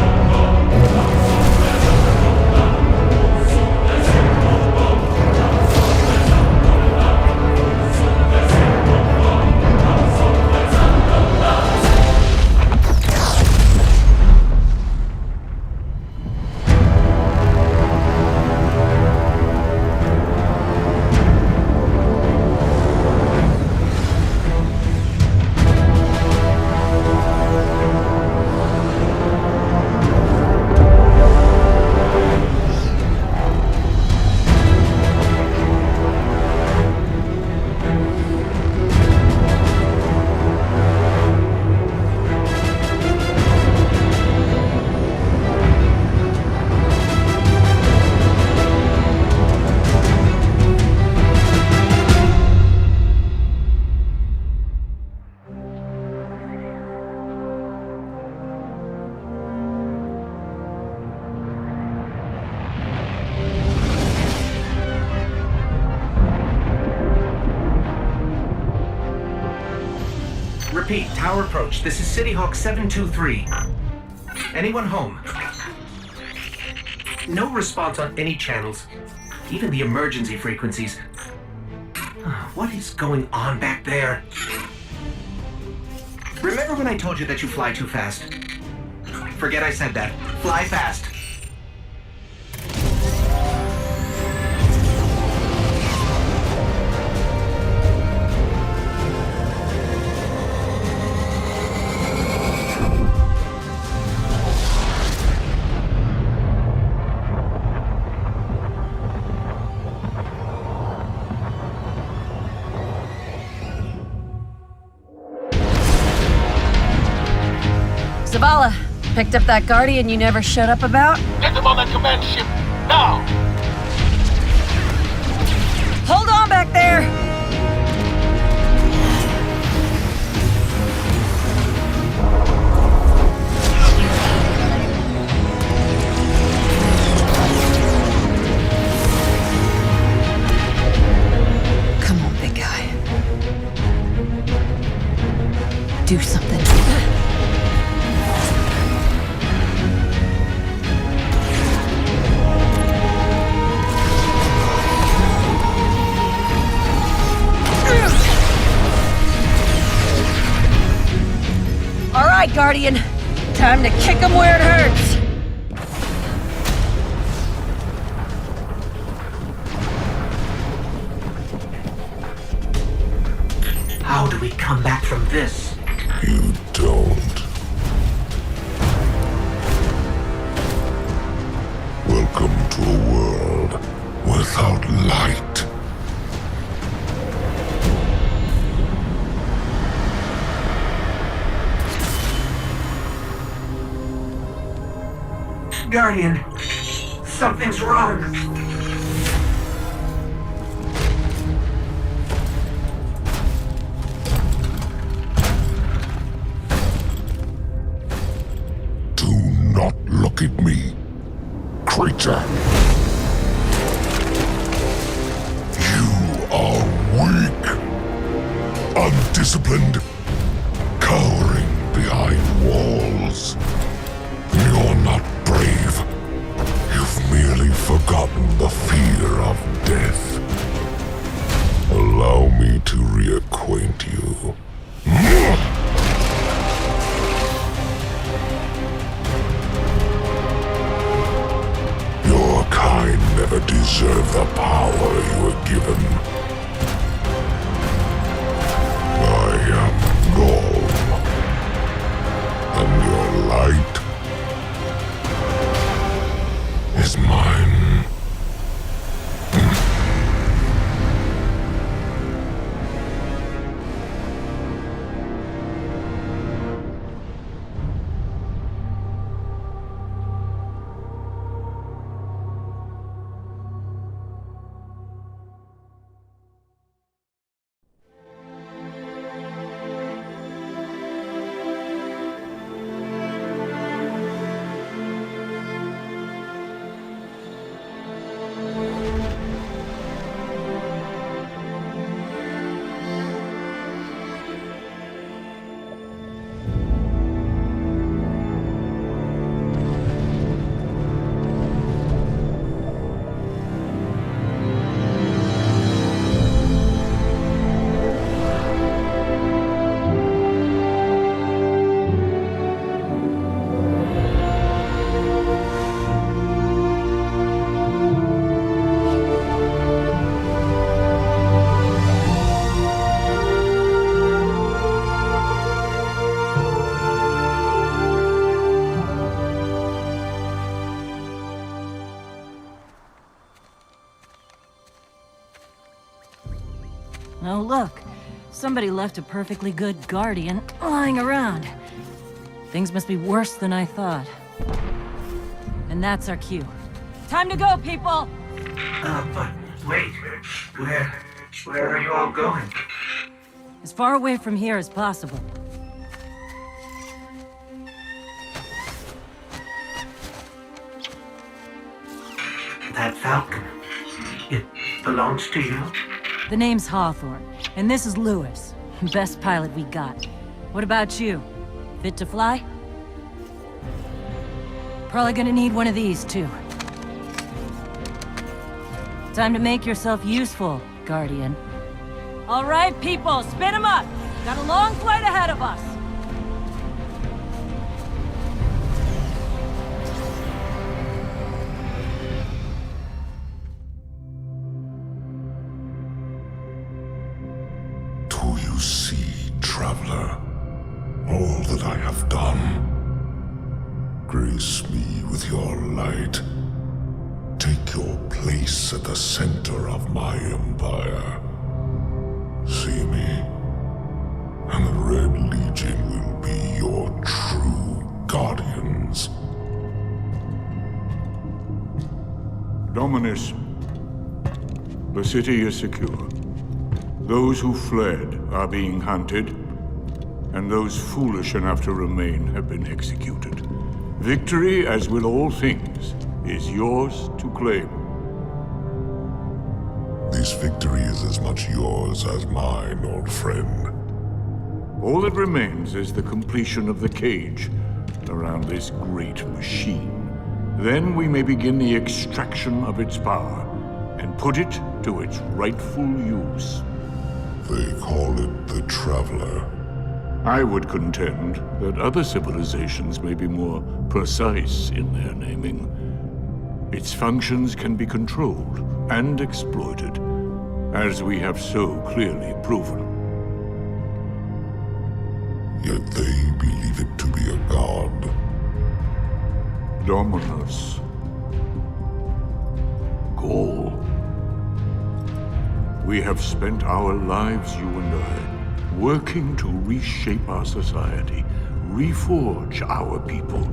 Repeat, tower approach. This is City Hawk 723. Anyone home? No response on any channels, even the emergency frequencies. What is going on back there? Remember when I told you that you fly too fast? Forget I said that. Fly fast. Zavala, picked up that Guardian you never shut up about? Get them on that command ship, now! Hold on back there! Come on, big guy. Do something. right, Guardian. Time to kick him where it hurts. How do we come back from this? You don't. Welcome to a world without light. Guardian, something's wrong. Do not look at me, creature. You are weak, undisciplined, cowering behind walls. You're not brave. You've merely forgotten the fear of death. Allow me to reacquaint you. Your kind never deserved the power you were given. I am Gaul, and your light is mine. Oh, look. Somebody left a perfectly good Guardian lying around. Things must be worse than I thought. And that's our cue. Time to go, people! But wait. Where are you all going? As far away from here as possible. That Falcon, it belongs to you? The name's Hawthorne, and this is Lewis. Best pilot we got. What about you? Fit to fly? Probably gonna need one of these, too. Time to make yourself useful, Guardian. All right, people, spin 'em up! Got a long flight ahead of us! Do you see, traveler, all that I have done? Grace me with your light. Take your place at the center of my empire. See me, and the Red Legion will be your true guardians. Dominus, the city is secure. Those who fled are being hunted, and those foolish enough to remain have been executed. Victory, as with all things, is yours to claim. This victory is as much yours as mine, old friend. All that remains is the completion of the cage around this great machine. Then we may begin the extraction of its power and put it to its rightful use. They call it the Traveler. I would contend that other civilizations may be more precise in their naming. Its functions can be controlled and exploited, as we have so clearly proven. Yet they believe it to be a god. Dominus. Gaul. We have spent our lives, you and I, working to reshape our society, reforge our people,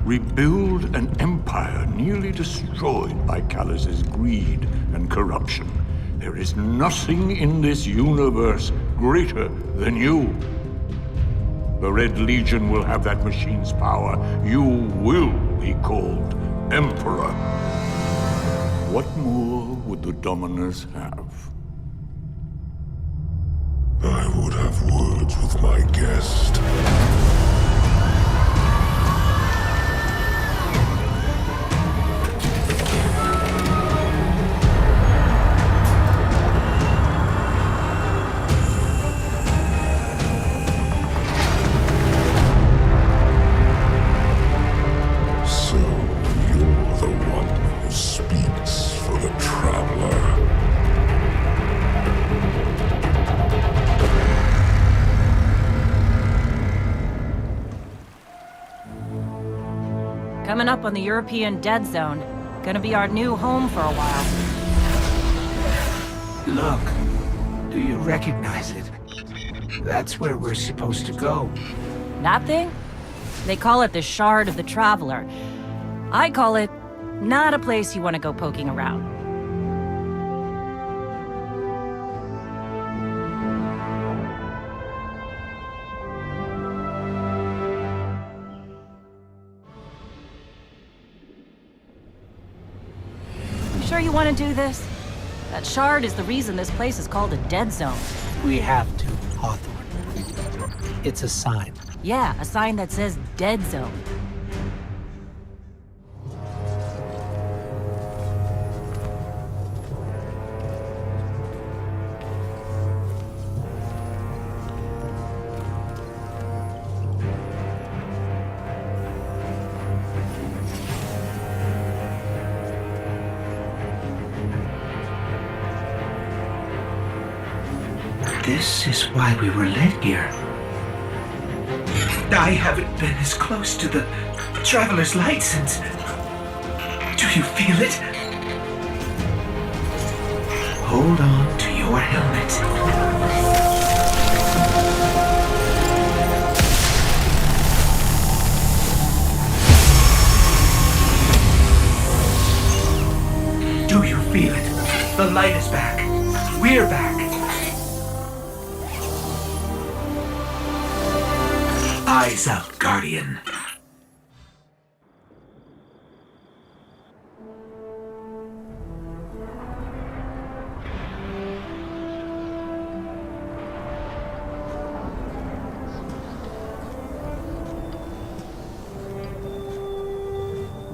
rebuild an empire nearly destroyed by Callus's greed and corruption. There is nothing in this universe greater than you. The Red Legion will have that machine's power. You will be called Emperor. What more would the Dominus have? I would have words with my guest. So you're the one who speaks for the Traveler. Coming up on the European Dead Zone. Gonna be our new home for a while. Look, do you recognize it? That's where we're supposed to go. That thing? They call it the Shard of the Traveler. I call it not a place you want to go poking around. You sure you want to do this? That shard is the reason this place is called a dead zone. We have to, Hawthorne. It's a sign. Yeah, a sign that says dead zone. This is why we were led here. I haven't been as close to the Traveler's Light since... Do you feel it? Hold on to your helmet. Do you feel it? The light is back. We're back. Eyes up, Guardian.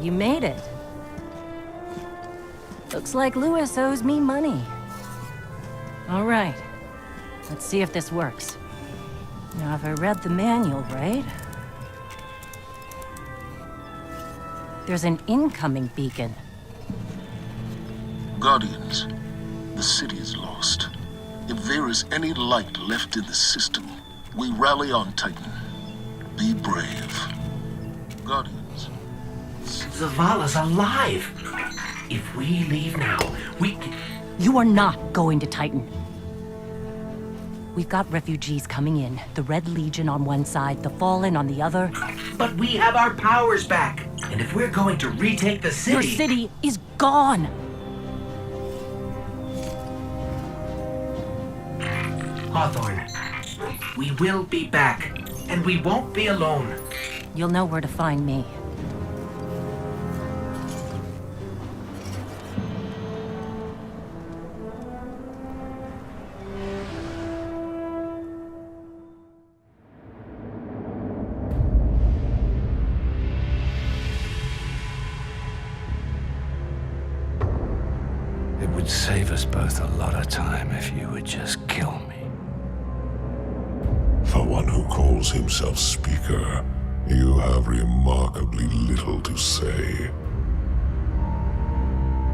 You made it. Looks like Lewis owes me money. All right. Let's see if this works. Now, if I read the manual right... There's an incoming beacon. Guardians, the city is lost. If there is any light left in the system, we rally on Titan. Be brave. Guardians. Zavala's alive! If we leave now, we can... You are not going to Titan. We've got refugees coming in. The Red Legion on one side, the Fallen on the other. But we have our powers back. And if we're going to retake the city... Your city is gone! Hawthorne, we will be back. And we won't be alone. You'll know where to find me. It would save us both a lot of time if you would just kill me. For one who calls himself Speaker, you have remarkably little to say.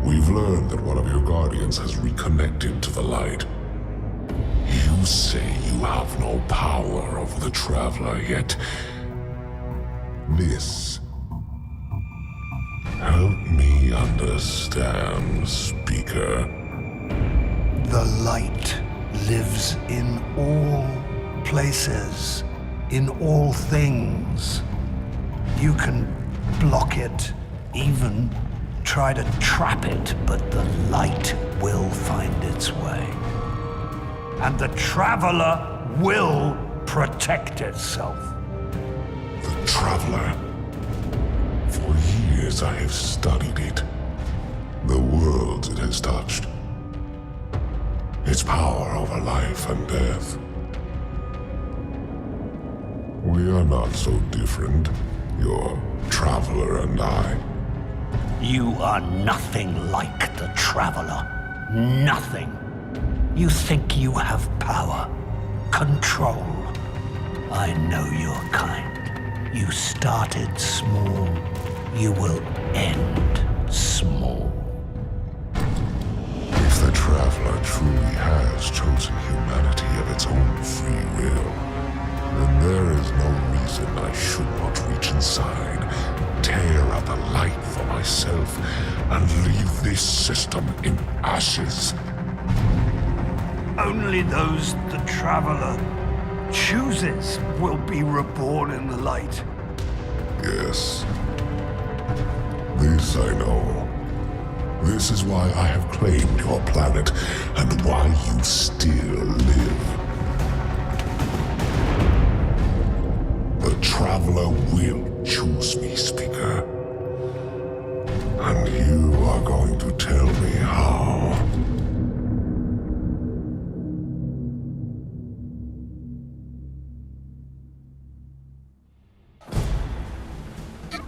We've learned that one of your guardians has reconnected to the light. You say you have no power over the Traveler, yet this... Help me understand, Speaker. The light lives in all places, in all things. You can block it, even try to trap it, but the light will find its way. And the Traveler will protect itself. The Traveler? For years I have studied it. The worlds it has touched. Its power over life and death. We are not so different, your Traveler and I. You are nothing like the Traveler. Nothing. You think you have power, control. I know your kind. You started small. You will end small. If the Traveler truly has chosen humanity of its own free will, then there is no reason I should not reach inside, tear out the light for myself, and leave this system in ashes. Only those the Traveler chooses will be reborn in the light. Yes. This I know. This is why I have claimed your planet, and why you still live. The Traveler will choose me, Speaker. And you are going to tell me how.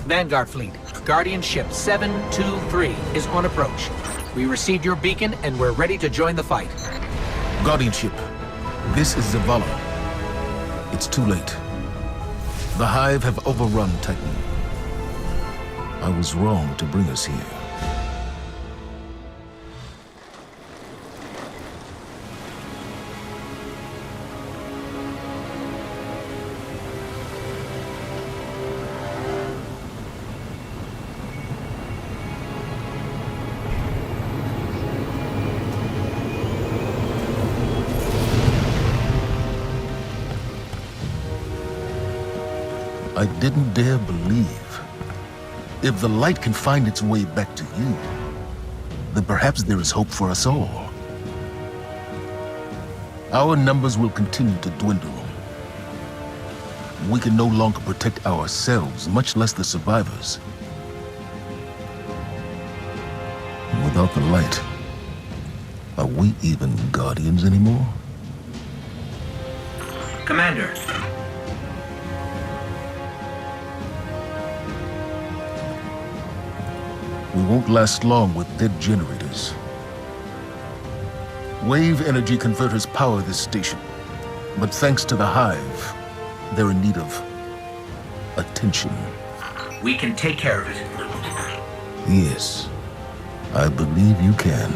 Vanguard Fleet, Guardian Ship 723 is on approach. We received your beacon and we're ready to join the fight. Guardian Ship, this is Zavala. It's too late. The Hive have overrun Titan. I was wrong to bring us here. I didn't dare believe. If the light can find its way back to you, then perhaps there is hope for us all. Our numbers will continue to dwindle. We can no longer protect ourselves, much less the survivors. Without the light, are we even Guardians anymore? Commander. We won't last long with dead generators. Wave energy converters power this station, but thanks to the Hive, they're in need of attention. We can take care of it. Yes, I believe you can.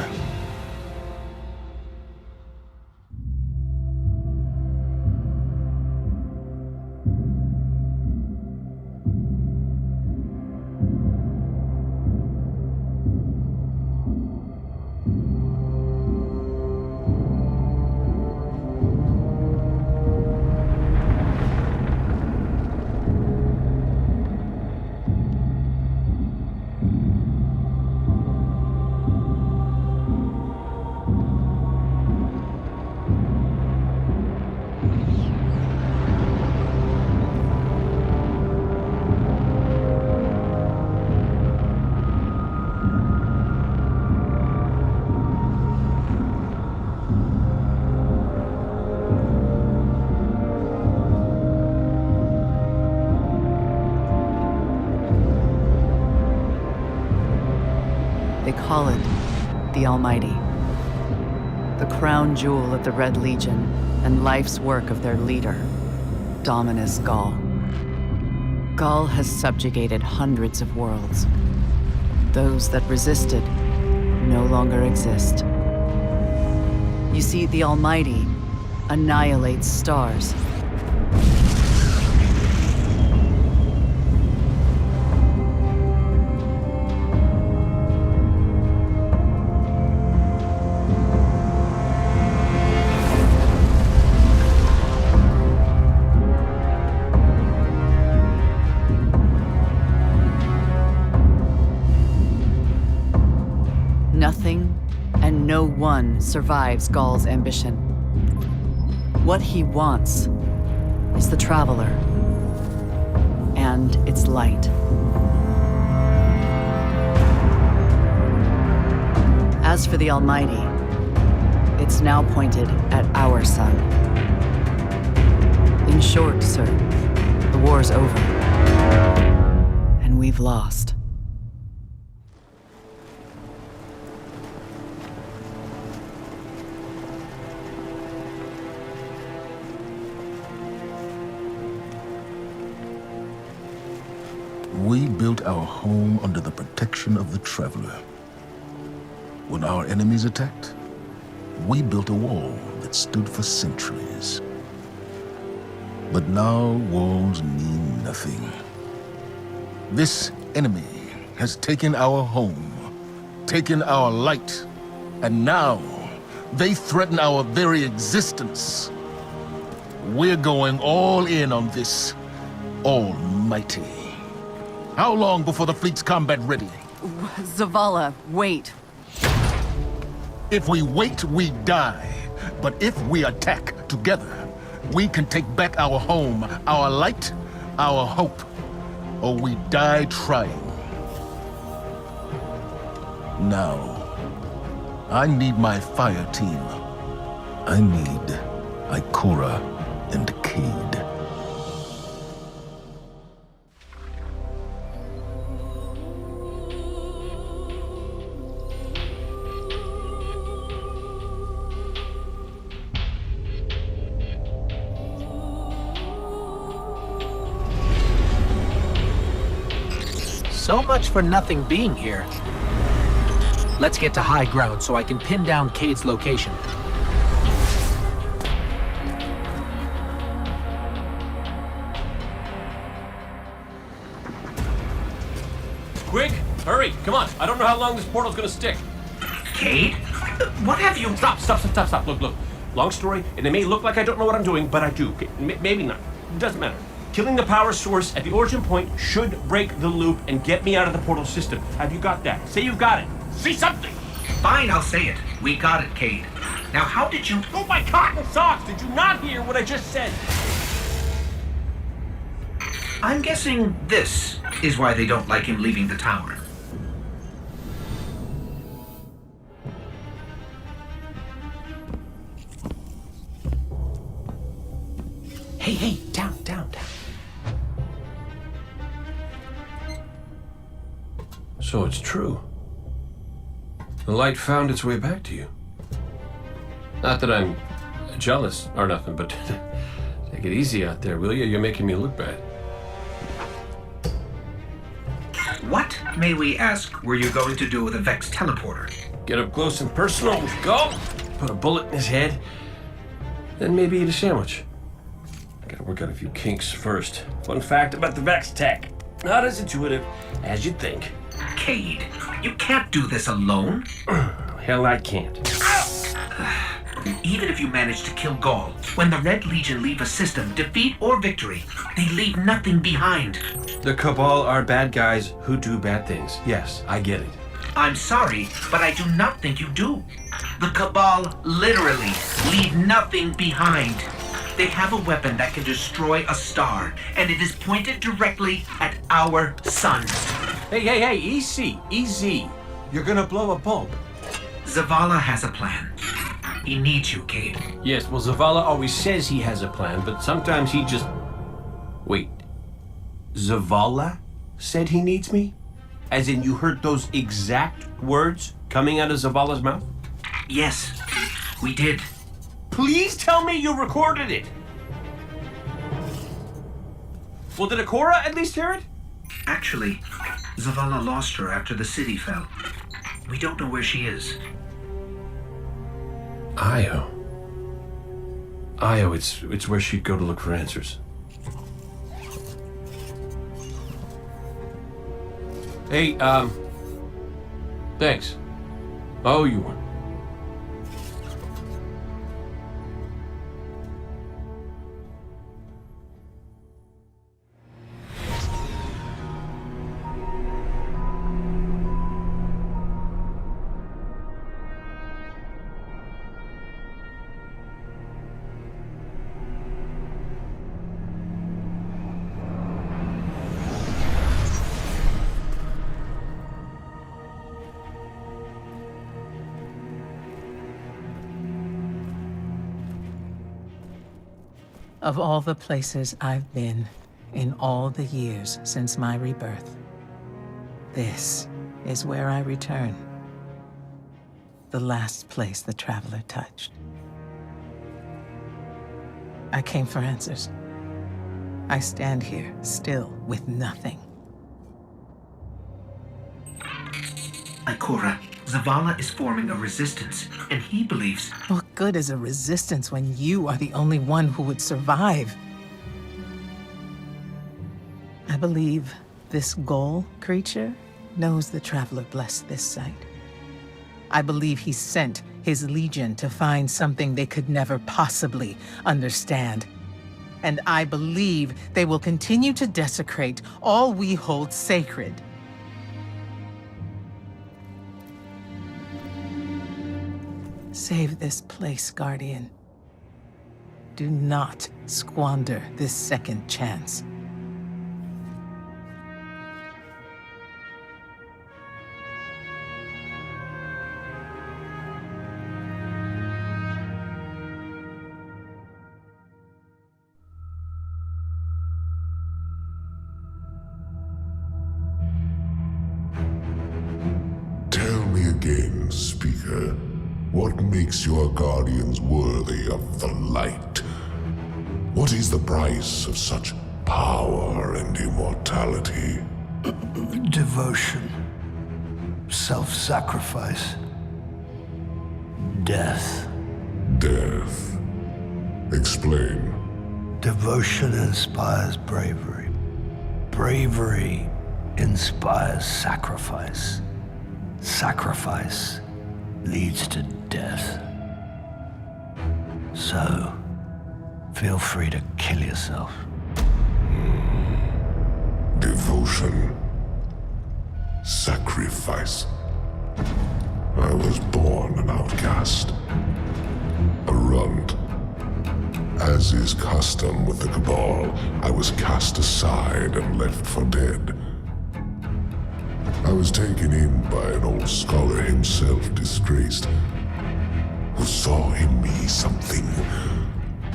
They call it the Almighty. The crown jewel of the Red Legion and life's work of their leader. Dominus Gaul. Gaul has subjugated hundreds of worlds. Those that resisted no longer exist. You see, the Almighty annihilates stars. Nothing and no one survives Gaul's ambition. What he wants is the Traveler and its light. As for the Almighty, it's now pointed at our sun. In short, sir, the war's over, and we've lost. We built our home under the protection of the Traveler. When our enemies attacked, we built a wall that stood for centuries. But now walls mean nothing. This enemy has taken our home, taken our light, and now they threaten our very existence. We're going all in on this Almighty. How long before the fleet's combat ready? Zavala, wait. If we wait, we die. But if we attack together, we can take back our home, our light, our hope, or we die trying. Now, I need my fire team. I need Ikora and Cade. So much for nothing being here. Let's get to high ground so I can pin down Cade's location. Quick! Hurry! Come on! I don't know how long this portal's gonna stick. Cade? What have you... Stop. Look. Long story, and it may look like I don't know what I'm doing, but I do. Maybe not. It doesn't matter. Killing the power source at the origin point should break the loop and get me out of the portal system. Have you got that? Say you've got it. Say something! Fine, I'll say it. We got it, Cade. Now, how did you... Oh, my cotton socks! Did you not hear what I just said? I'm guessing this is why they don't like him leaving the tower. Hey, down. So it's true. The light found its way back to you. Not that I'm jealous or nothing, but take it easy out there, will you? You're making me look bad. What, may we ask, were you going to do with a Vex teleporter? Get up close and personal with Go. Put a bullet in his head. Then maybe eat a sandwich. Gotta work out a few kinks first. Fun fact about the Vex tech. Not as intuitive as you'd think. Cade, you can't do this alone. Hell, I can't. Even if you manage to kill Gaul, when the Red Legion leave a system, defeat or victory, they leave nothing behind. The Cabal are bad guys who do bad things. Yes, I get it. I'm sorry, but I do not think you do. The Cabal literally leave nothing behind. They have a weapon that can destroy a star, and it is pointed directly at our sun. Hey, easy. You're gonna blow a bulb. Zavala has a plan. He needs you, Cade. Yes, well, Zavala always says he has a plan, but sometimes he just... Wait. Zavala said he needs me? As in you heard those exact words coming out of Zavala's mouth? Yes, we did. Please tell me you recorded it. Well, did Ikora at least hear it? Actually, Zavala lost her after the city fell. We don't know where she is. Io. Io, it's where she'd go to look for answers. Hey, thanks. Oh, you won. Of all the places I've been in all the years since my rebirth, this is where I return. The last place the Traveler touched. I came for answers. I stand here, still, with nothing. Ikora, Zavala is forming a resistance, and he believes... What good is a resistance when you are the only one who would survive? I believe this Ghoul creature knows the Traveler blessed this site. I believe he sent his legion to find something they could never possibly understand. And I believe they will continue to desecrate all we hold sacred. Save this place, Guardian. Do not squander this second chance. Tell me again, Speaker. What makes your guardians worthy of the light? What is the price of such power and immortality? Devotion. Self-sacrifice. Death. Death. Explain. Devotion inspires bravery. Bravery inspires sacrifice. Sacrifice leads to death. So, feel free to kill yourself. Devotion. Sacrifice. I was born an outcast. A runt. As is custom with the Cabal, I was cast aside and left for dead. I was taken in by an old scholar himself, disgraced, who saw in me something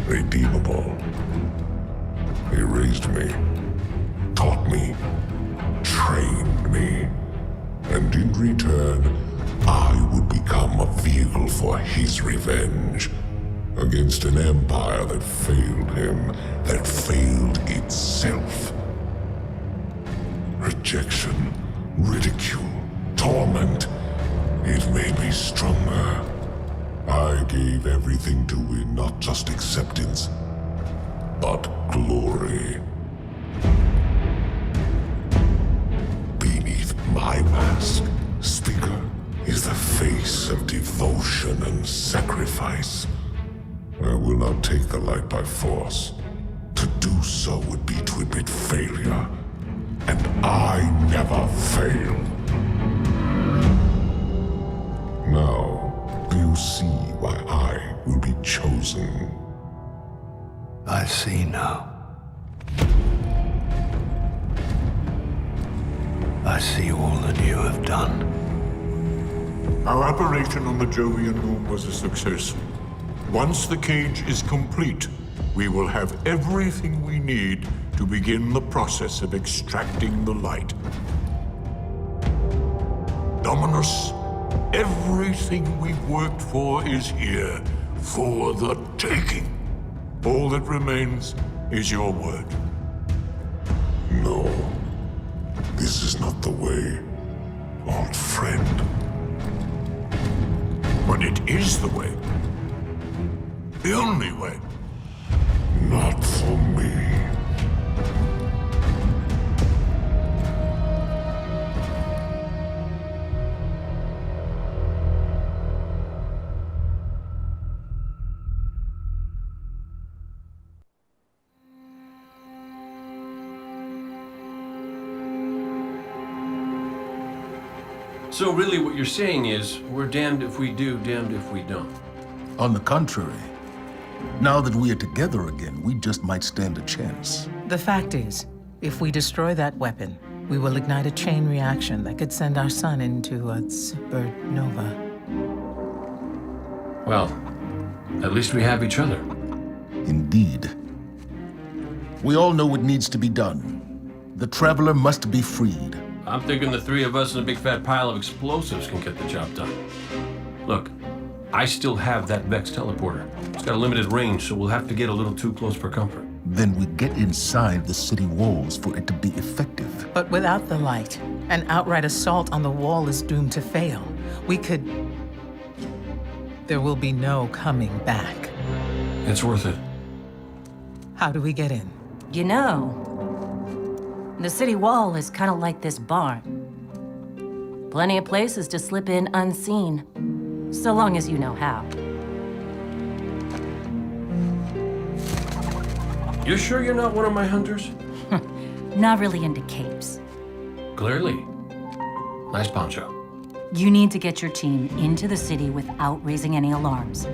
redeemable. He raised me, taught me, trained me, and in return, I would become a vehicle for his revenge against an empire that failed him, that failed itself. Rejection, ridicule, torment. It made me stronger. I gave everything to win not just acceptance, but glory. Beneath my mask, Speaker, is the face of devotion and sacrifice. I will not take the light by force. To do so would be to admit failure. And I never fail. Now, do you see why I will be chosen? I see now. I see all that you have done. Our operation on the Jovian Moon was a success. Once the cage is complete, we will have everything we need to begin the process of extracting the light. Dominus, everything we've worked for is here, for the taking. All that remains is your word. No. This is not the way, old friend. But it is the way. The only way. Not for me. So really what you're saying is, we're damned if we do, damned if we don't. On the contrary, now that we are together again, we just might stand a chance. The fact is, if we destroy that weapon, we will ignite a chain reaction that could send our sun into a supernova. Well, at least we have each other. Indeed. We all know what needs to be done. The Traveler must be freed. I'm thinking the three of us and a big fat pile of explosives can get the job done. Look, I still have that Vex teleporter. It's got a limited range, so we'll have to get a little too close for comfort. Then we get inside the city walls for it to be effective. But without the light, an outright assault on the wall is doomed to fail. We could... There will be no coming back. It's worth it. How do we get in? You know, the city wall is kind of like this barn. Plenty of places to slip in unseen, so long as you know how. You sure you're not one of my hunters? Not really into capes. Clearly. Nice poncho. You need to get your team into the city without raising any alarms.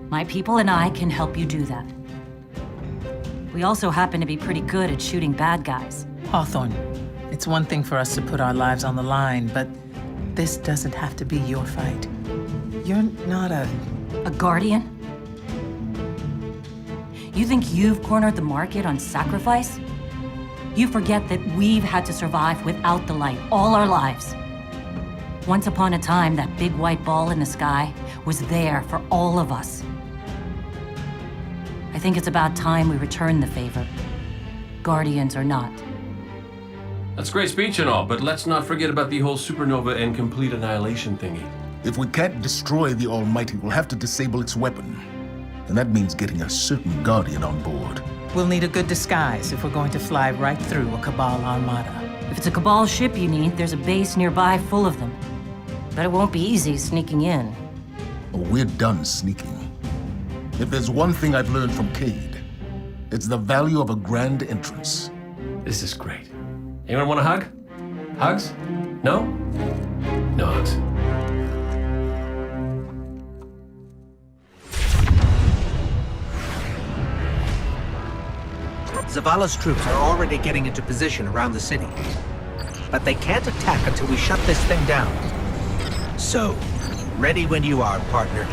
My people and I can help you do that. We also happen to be pretty good at shooting bad guys. Hawthorne, it's one thing for us to put our lives on the line, but this doesn't have to be your fight. You're not a guardian? You think you've cornered the market on sacrifice? You forget that we've had to survive without the light all our lives. Once upon a time, that big white ball in the sky was there for all of us. I think it's about time we return the favor, guardians or not. That's great speech and all, but let's not forget about the whole supernova and complete annihilation thingy. If we can't destroy the Almighty, we'll have to disable its weapon. And that means getting a certain Guardian on board. We'll need a good disguise if we're going to fly right through a Cabal armada. If it's a Cabal ship you need, there's a base nearby full of them. But it won't be easy sneaking in. Oh, we're done sneaking. If there's one thing I've learned from Cade, it's the value of a grand entrance. This is great. Anyone want a hug? Hugs? No? No hugs. Zavala's troops are already getting into position around the city. But they can't attack until we shut this thing down. So, ready when you are, partner.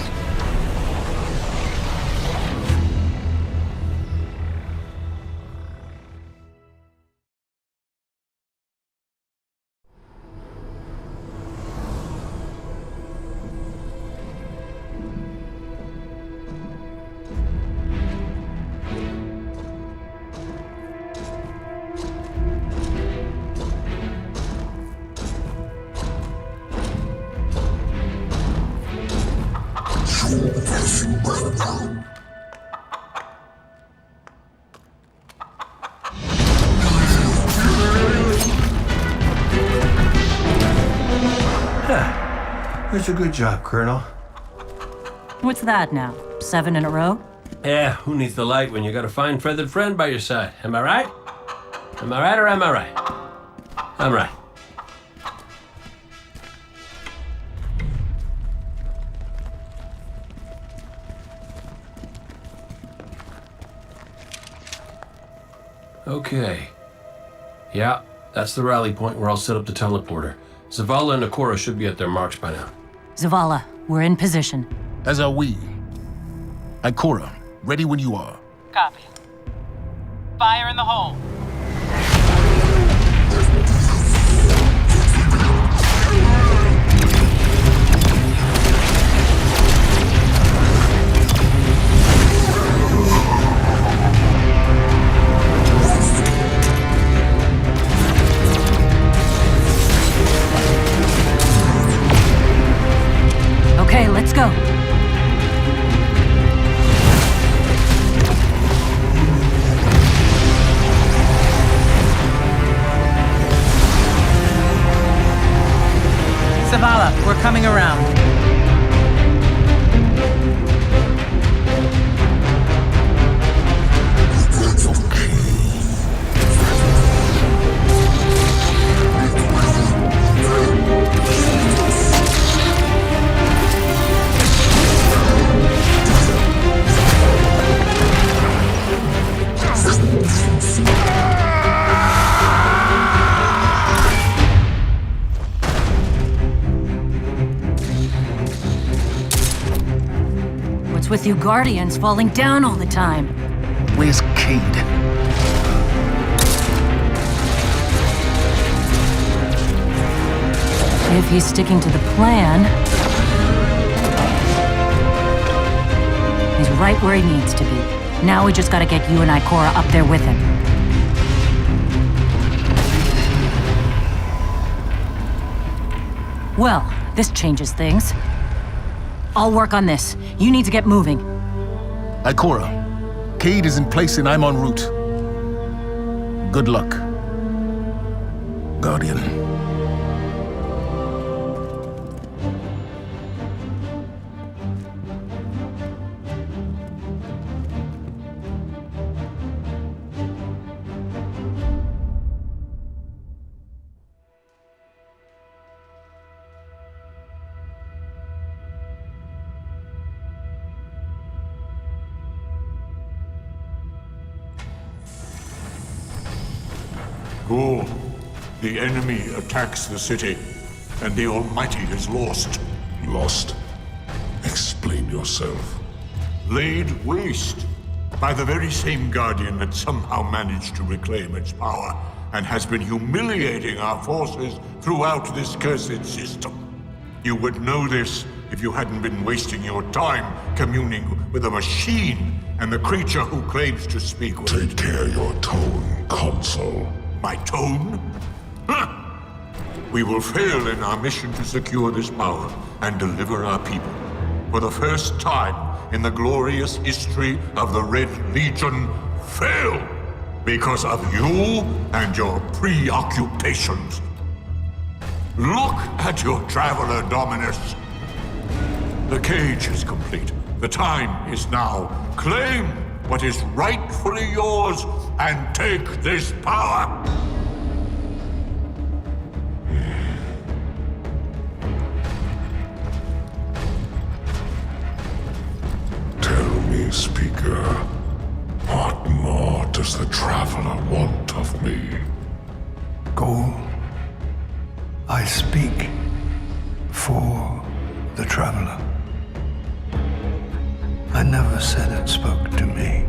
That's a good job, Colonel. What's that now? 7 in a row? Yeah, who needs the light when you got a fine feathered friend by your side? Am I right? Am I right or am I right? I'm right. Okay. Yeah, that's the rally point where I'll set up the teleporter. Zavala and Ikora should be at their marks by now. Zavala, we're in position. As are we. Ikora, ready when you are. Copy. Fire in the hole. down. What's with you Guardians falling down all the time? Where's Cade? If he's sticking to the plan, he's right where he needs to be. Now we just gotta get you and Ikora up there with him. Well, this changes things. I'll work on this. You need to get moving. Ikora, Cade is in place and I'm en route. Good luck, Guardian. Ghoul, the enemy attacks the city, and the Almighty is lost. Lost? Explain yourself. Laid waste by the very same Guardian that somehow managed to reclaim its power, and has been humiliating our forces throughout this cursed system. You would know this if you hadn't been wasting your time communing with a machine and the creature who claims to speak with... Take care your tone, Consul. My tone? Huh. We will fail in our mission to secure this power and deliver our people. For the first time in the glorious history of the Red Legion, fail because of you and your preoccupations. Look at your Traveler, Dominus. The cage is complete. The time is now. Claim what is rightfully yours and take this power. Tell me, Speaker, what more does the Traveler want of me? Ghoul, I speak for the Traveler. I never said it spoke to me.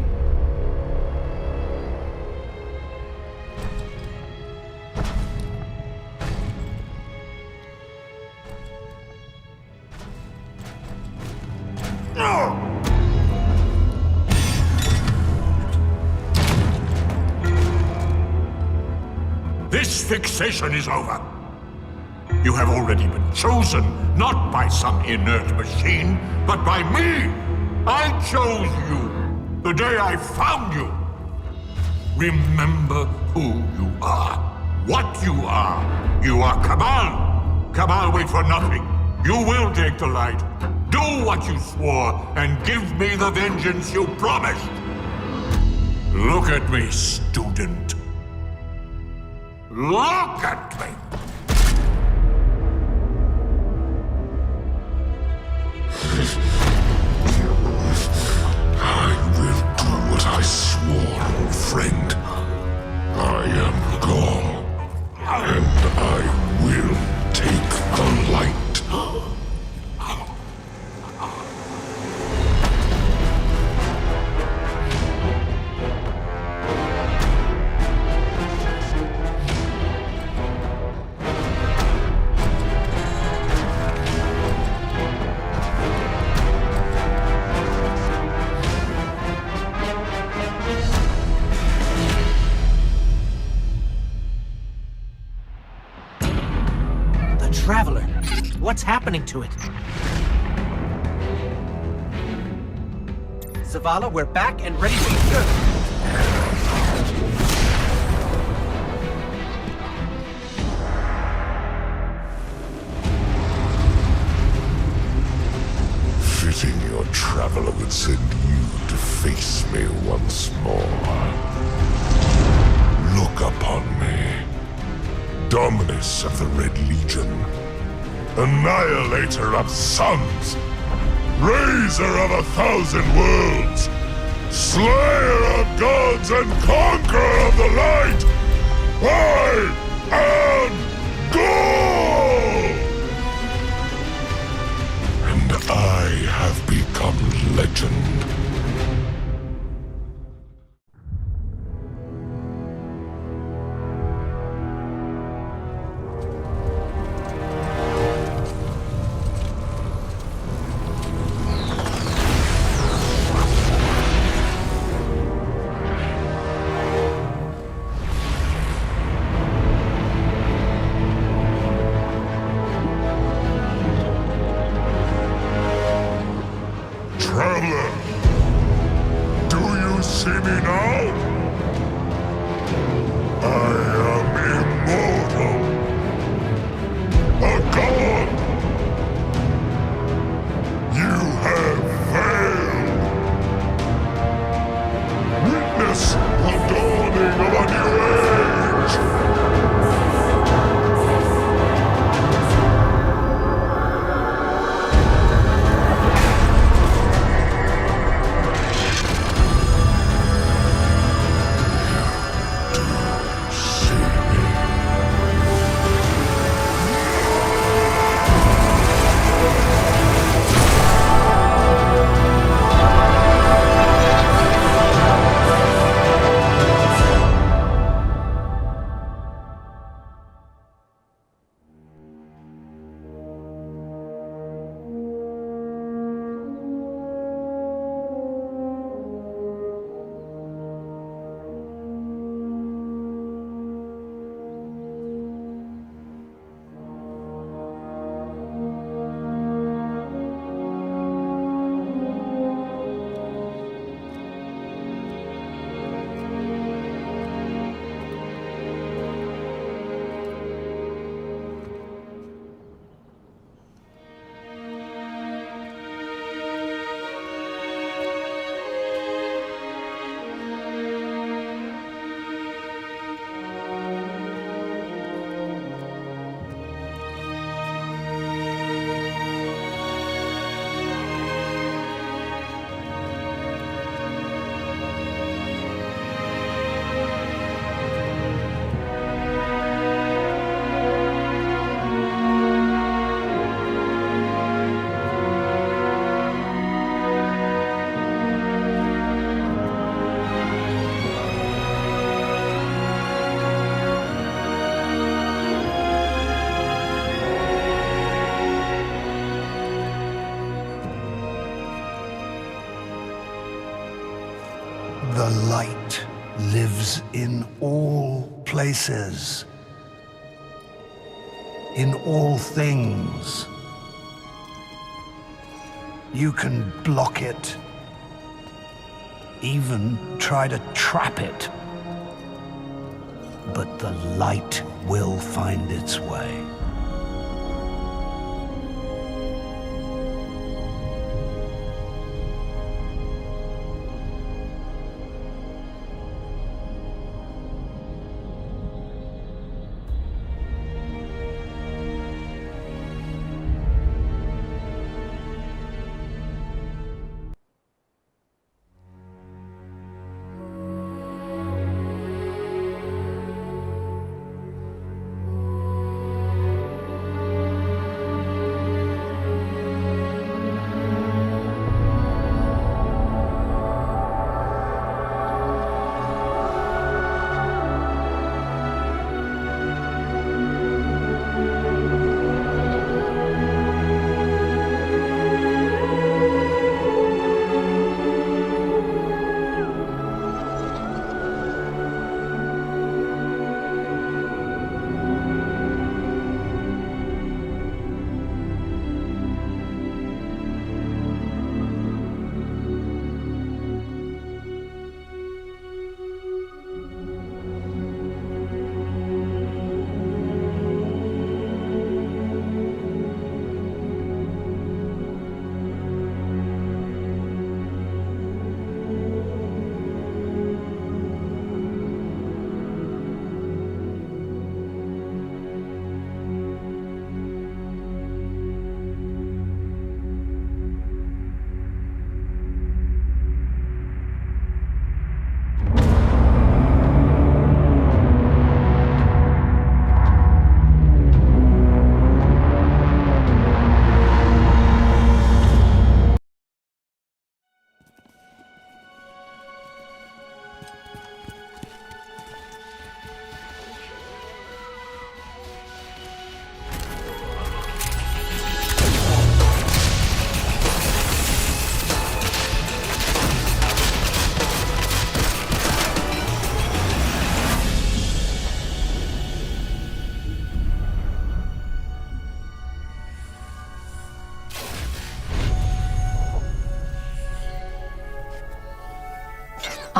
This fixation is over. You have already been chosen, not by some inert machine, but by me. I chose you the day I found you. Remember who you are, what you are. You are Cabal. Cabal wait for nothing. You will take the light. Do what you swore and give me the vengeance you promised. Look at me, student. Look at me! I will do what I swore, old friend. I am Gaul, and I will take the light. Traveler, what's happening to it? Zavala, we're back and ready to serve. Fitting your traveler would send you to face me once more. Look upon me. Dominus of the Red Legion. Annihilator of suns. Raiser of 1,000 worlds. Slayer of gods and conqueror of the light. I am God! And I have become legend. Traveler, do you see me now? I am immortal. A god. You have failed. Witness the dawning of a new age. The light lives in all places, in all things. You can block it, even try to trap it, but the light will find its way.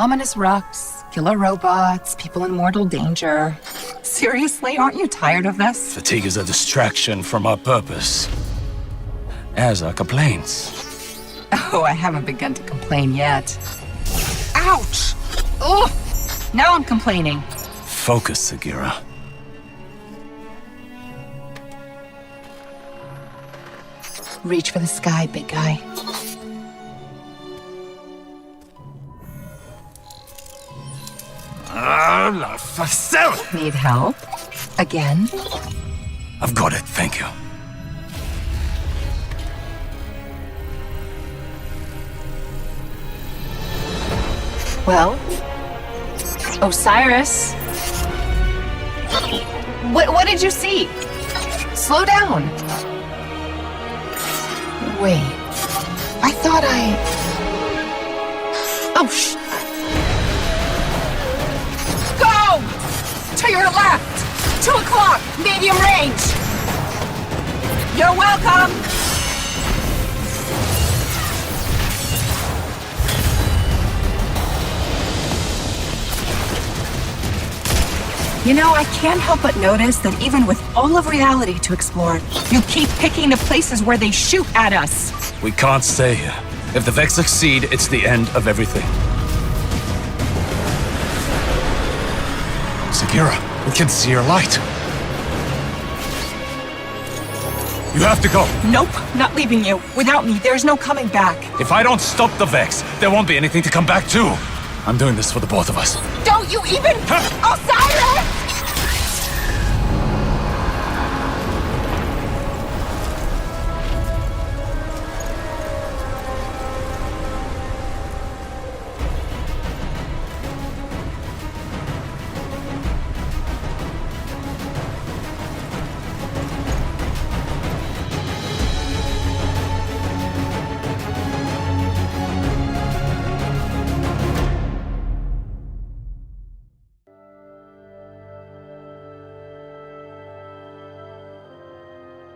Ominous rocks, killer robots, people in mortal danger. Seriously, aren't you tired of this? Fatigue is a distraction from our purpose. As are complaints. Oh, I haven't begun to complain yet. Ouch! Ugh! Now I'm complaining. Focus, Sagira. Reach for the sky, big guy. La facel! Need help? Again? I've got it, thank you. Well, Osiris. What did you see? Slow down. Wait. I thought Oh, Go! To your left! 2 o'clock! Medium range! You're welcome! You know, I can't help but notice that even with all of reality to explore, you keep picking the places where they shoot at us. We can't stay here. If the Vex succeed, it's the end of everything. Sagira, we can see your light. You have to go. Nope, not leaving you. Without me, there's no coming back. If I don't stop the Vex, there won't be anything to come back to. I'm doing this for the both of us. Don't you even... Osiris!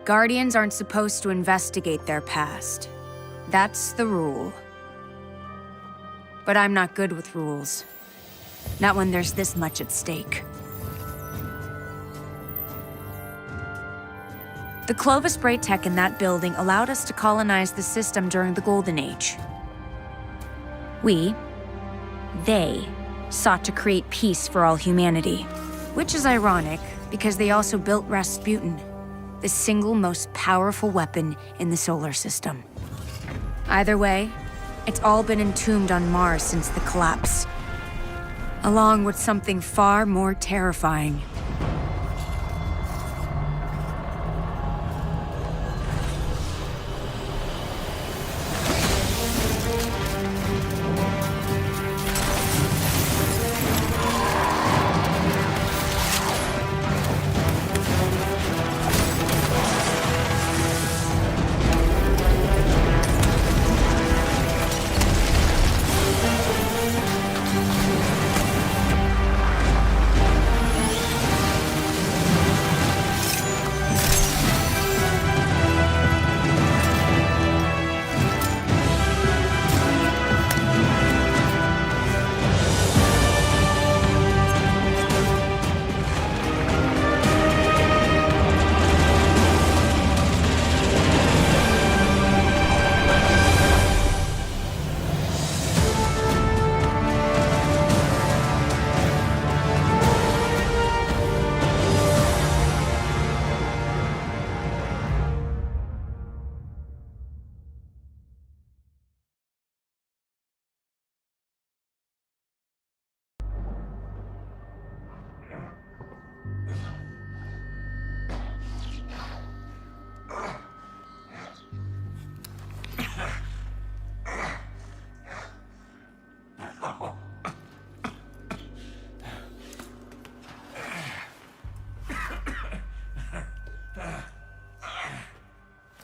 Guardians aren't supposed to investigate their past. That's the rule. But I'm not good with rules. Not when there's this much at stake. The Clovis Bray tech in that building allowed us to colonize the system during the Golden Age. They, sought to create peace for all humanity. Which is ironic, because they also built Rasputin, the single most powerful weapon in the solar system. Either way, it's all been entombed on Mars since the collapse, along with something far more terrifying.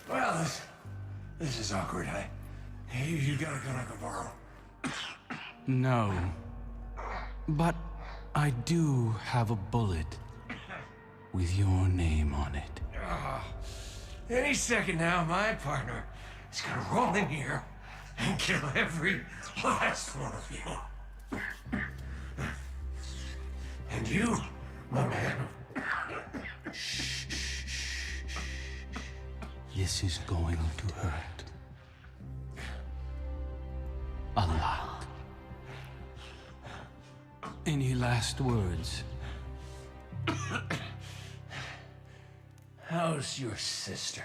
Well, this is awkward. You got a gun I can borrow? No. But I do have a bullet with your name on it. Any second now, my partner is gonna roll in here and kill every last one of you. And you, my man. This is going to hurt. A lot. Any last words? How's your sister?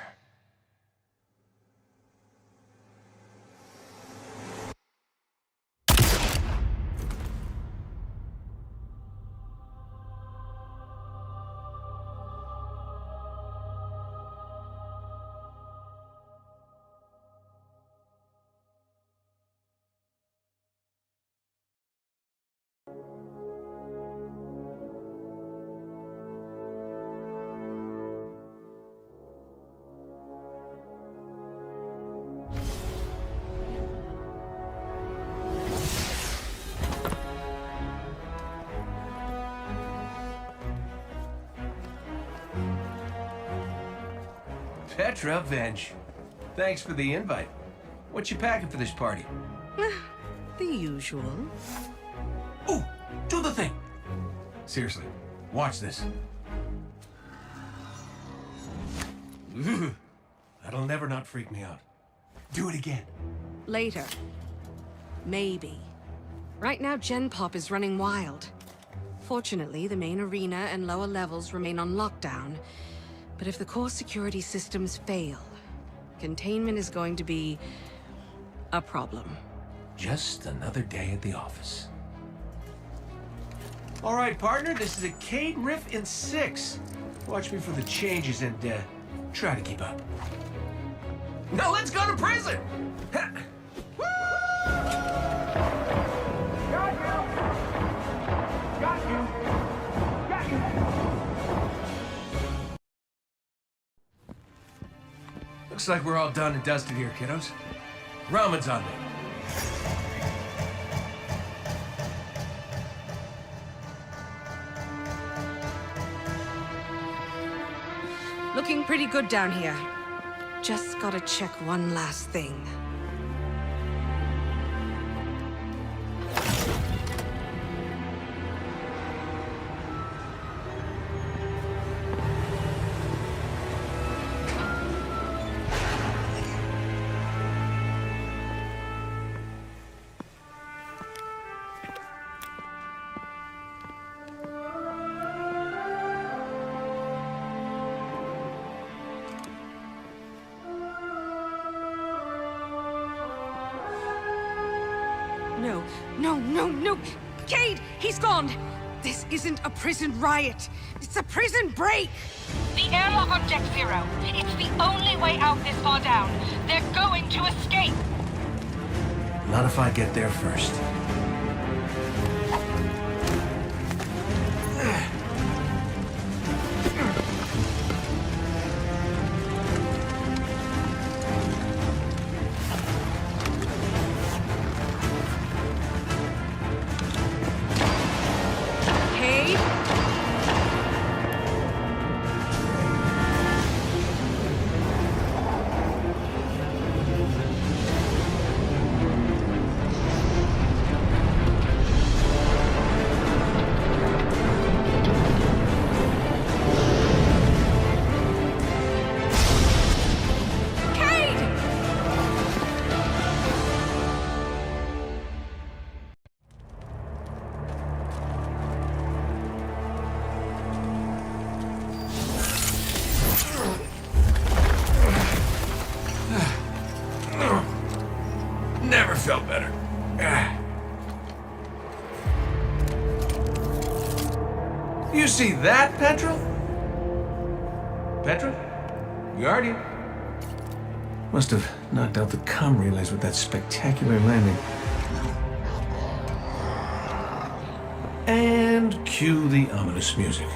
Petra, Venge. Thanks for the invite. What you packing for this party? The usual. Ooh, do the thing! Seriously, watch this. That'll never not freak me out. Do it again. Later. Maybe. Right now, Gen Pop is running wild. Fortunately, the main arena and lower levels remain on lockdown. But if the core security systems fail, containment is going to be a problem. Just another day at the office. All right, partner, this is a Cade riff in 6. Watch me for the changes and try to keep up. Now let's go to prison! Looks like we're all done and dusted here, kiddos. Ramen's on me. Looking pretty good down here. Just gotta check one last thing. No! Cade! He's gone! This isn't a prison riot. It's a prison break! The airlock on Deck 0. It's the only way out this far down. They're going to escape! Not if I get there first. Never felt better. You see that, Petra? Petra? Guardian? Must have knocked out the comm relays with that spectacular landing. And cue the ominous music.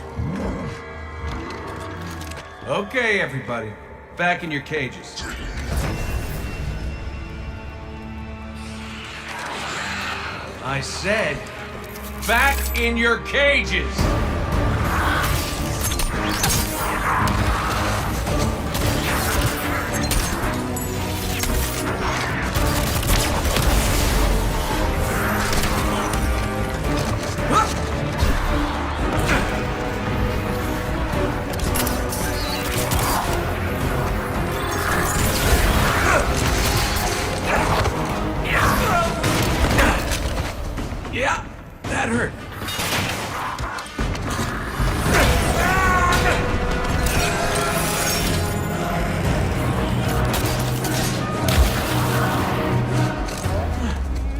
Okay, everybody. Back in your cages. I said, back in your cages! That hurt.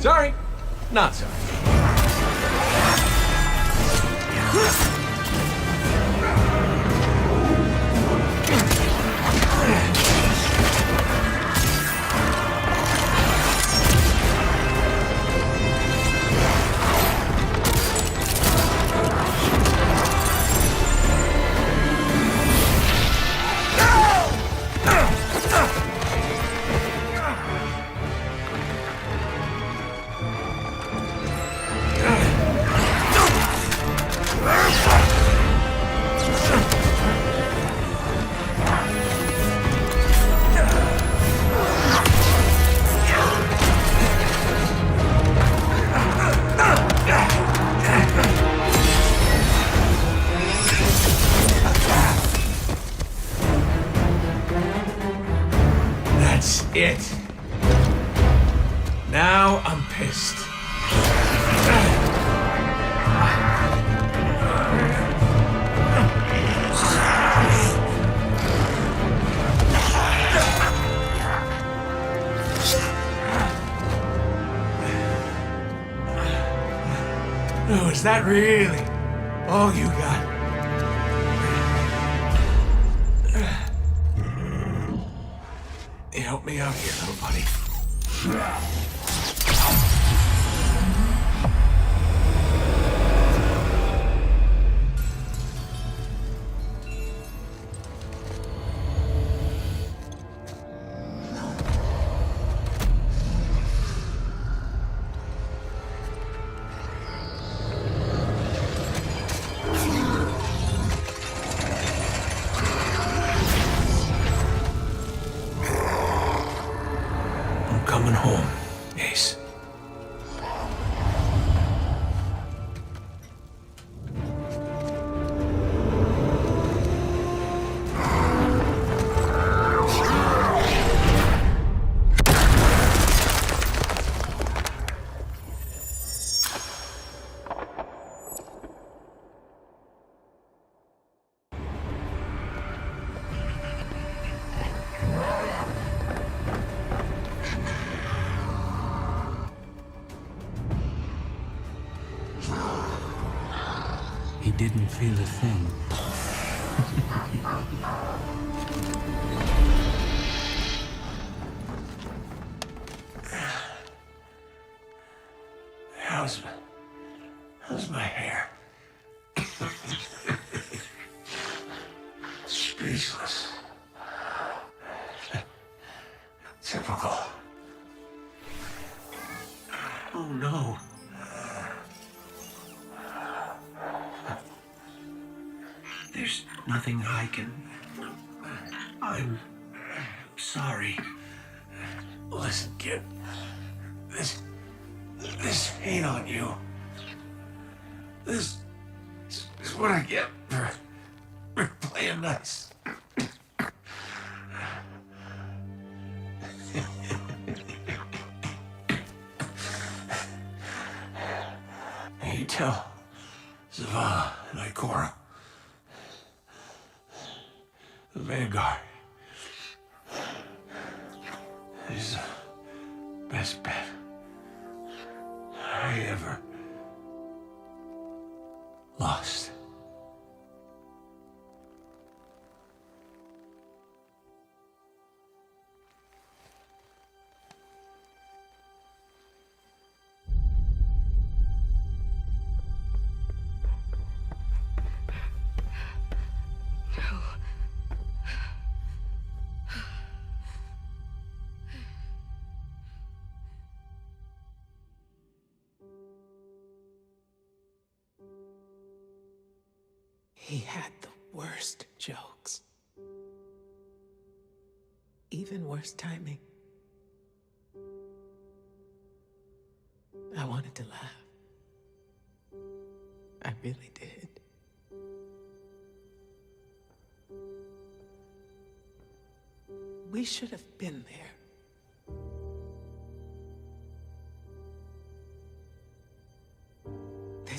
Sorry. Not sorry. That's it. Now I'm pissed. Oh, is that really all you got? You help me out here, little buddy. I'm coming home, Ace. He didn't feel a thing. How's my hair? Speechless. Typical. Oh no. There's nothing I can... I'm sorry. Listen, kid. This ain't on you. This is what I get for playing nice. You tell Zavala and Ikora. The Vanguard is the best bet I ever lost. He had the worst jokes. Even worse timing. I wanted to laugh. I really did. We should have been there.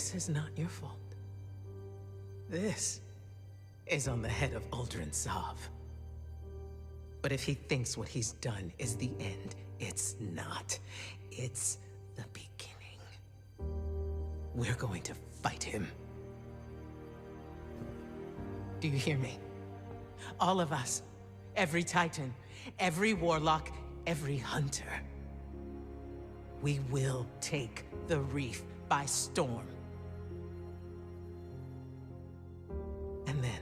This is not your fault. This is on the head of Uldren Sov. But if he thinks what he's done is the end, it's not. It's the beginning. We're going to fight him. Do you hear me? All of us. Every Titan, every Warlock, every Hunter. We will take the Reef by storm. And then,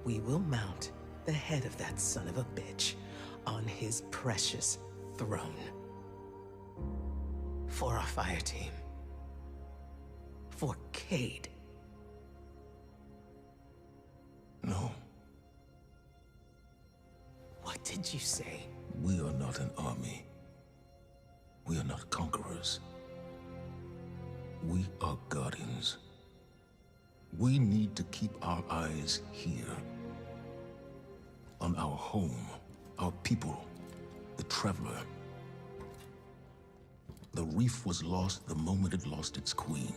we will mount the head of that son of a bitch on his precious throne. For our fire team. For Cade. No. What did you say? We are not an army. We are not conquerors. We are guardians. We need to keep our eyes here. On our home, our people, the Traveler. The Reef was lost the moment it lost its queen.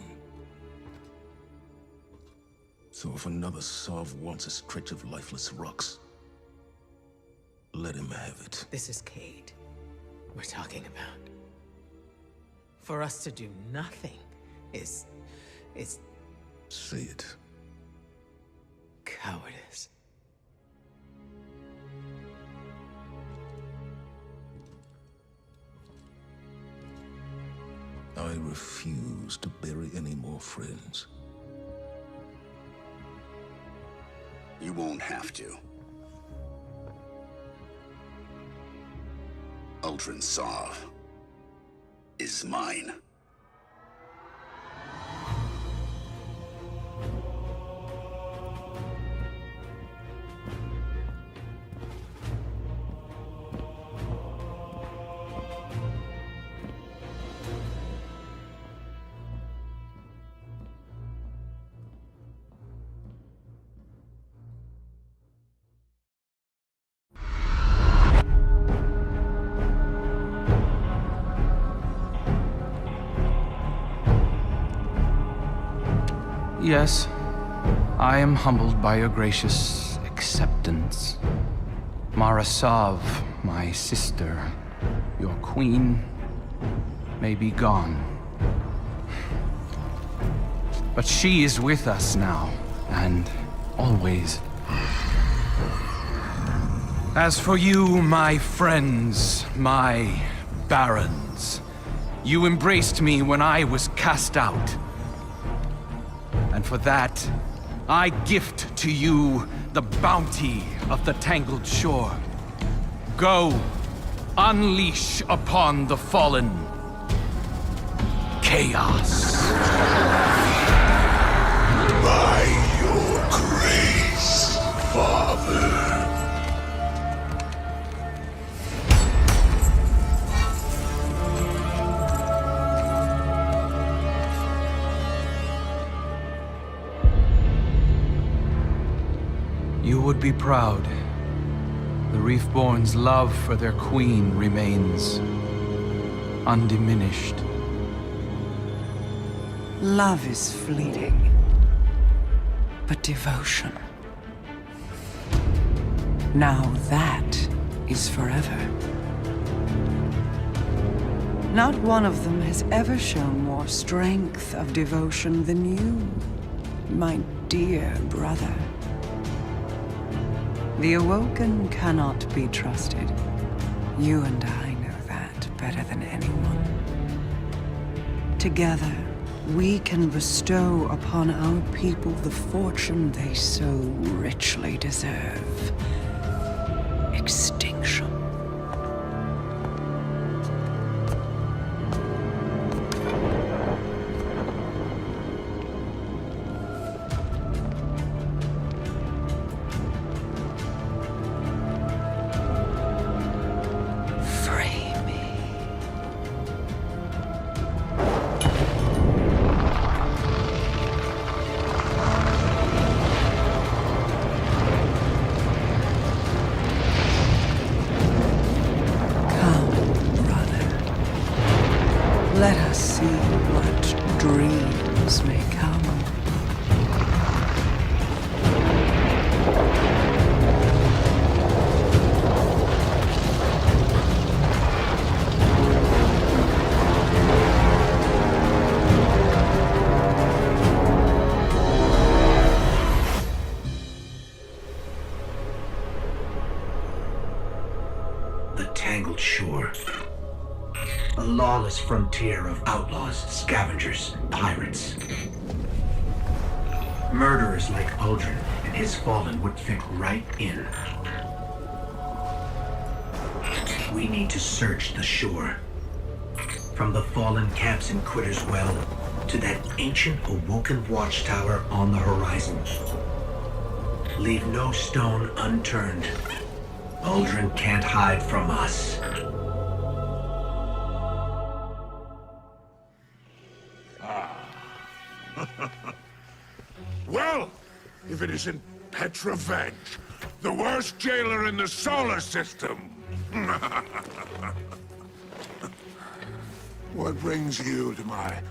So if another Sov wants a stretch of lifeless rocks, let him have it. This is Cade we're talking about. For us to do nothing is... Say it. Cowardice. I refuse to bury any more friends. You won't have to. Uldren Sov is mine. Yes, I am humbled by your gracious acceptance. Mara Sov, my sister, your queen, may be gone. But she is with us now, and always. As for you, my friends, my barons, you embraced me when I was cast out. And for that, I gift to you the bounty of the Tangled Shore. Go, unleash upon the fallen chaos. By your grace, Father. You would be proud. The Reefborn's love for their queen remains undiminished. Love is fleeting, but devotion. Now that is forever. Not one of them has ever shown more strength of devotion than you, my dear brother. The Awoken cannot be trusted. You and I know that better than anyone. Together, we can bestow upon our people the fortune they so richly deserve. Extinction. Let us see what dreams may come. The Tangled Shore. A lawless frontier of outlaws, scavengers, pirates. Murderers like Uldren and his fallen would fit right in. We need to search the shore. From the fallen camps in Quitter's Well to that ancient awoken watchtower on the horizon. Leave no stone unturned. Uldren can't hide from us. Well, if it isn't Petrovenge, the worst jailer in the solar system. What brings you to my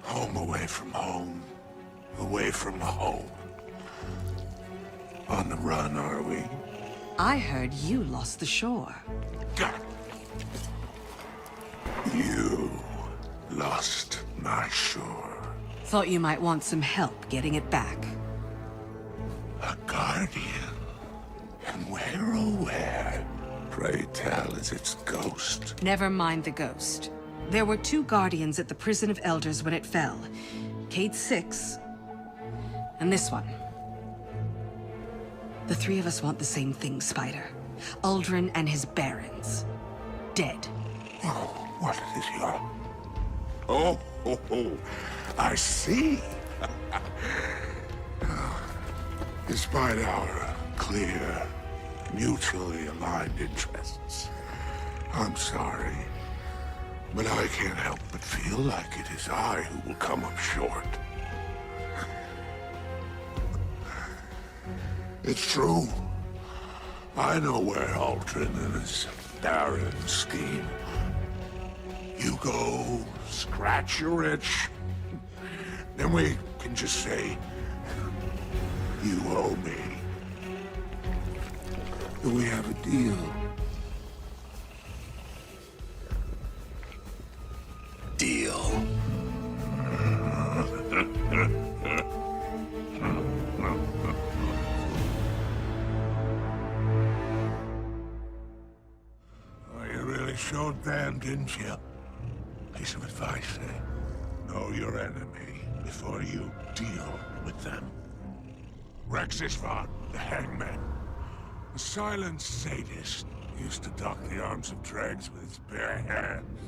home away from home? Away from home. On the run, are we? I heard you lost the shore. You lost my shore. Thought you might want some help getting it back. A guardian? And where, oh where? Pray tell, is its ghost? Never mind the ghost. There were 2 guardians at the Prison of Elders when it fell. Cade 6, and this one. The 3 of us want the same thing, Spider. Uldren and his barons. Dead. Oh, what is your... Oh, I see. Despite our clear, mutually aligned interests, I'm sorry, but I can't help but feel like it is I who will come up short. It's true. I know where Uldren and his barons scheme. You go, scratch your itch, then we can just say, you owe me. Do we have a deal? Deal. You really showed them, didn't you? Piece of advice, eh? Know your enemy before you deal with them. Rexisvan, the hangman. A silent sadist, used to dock the arms of dregs with his bare hands.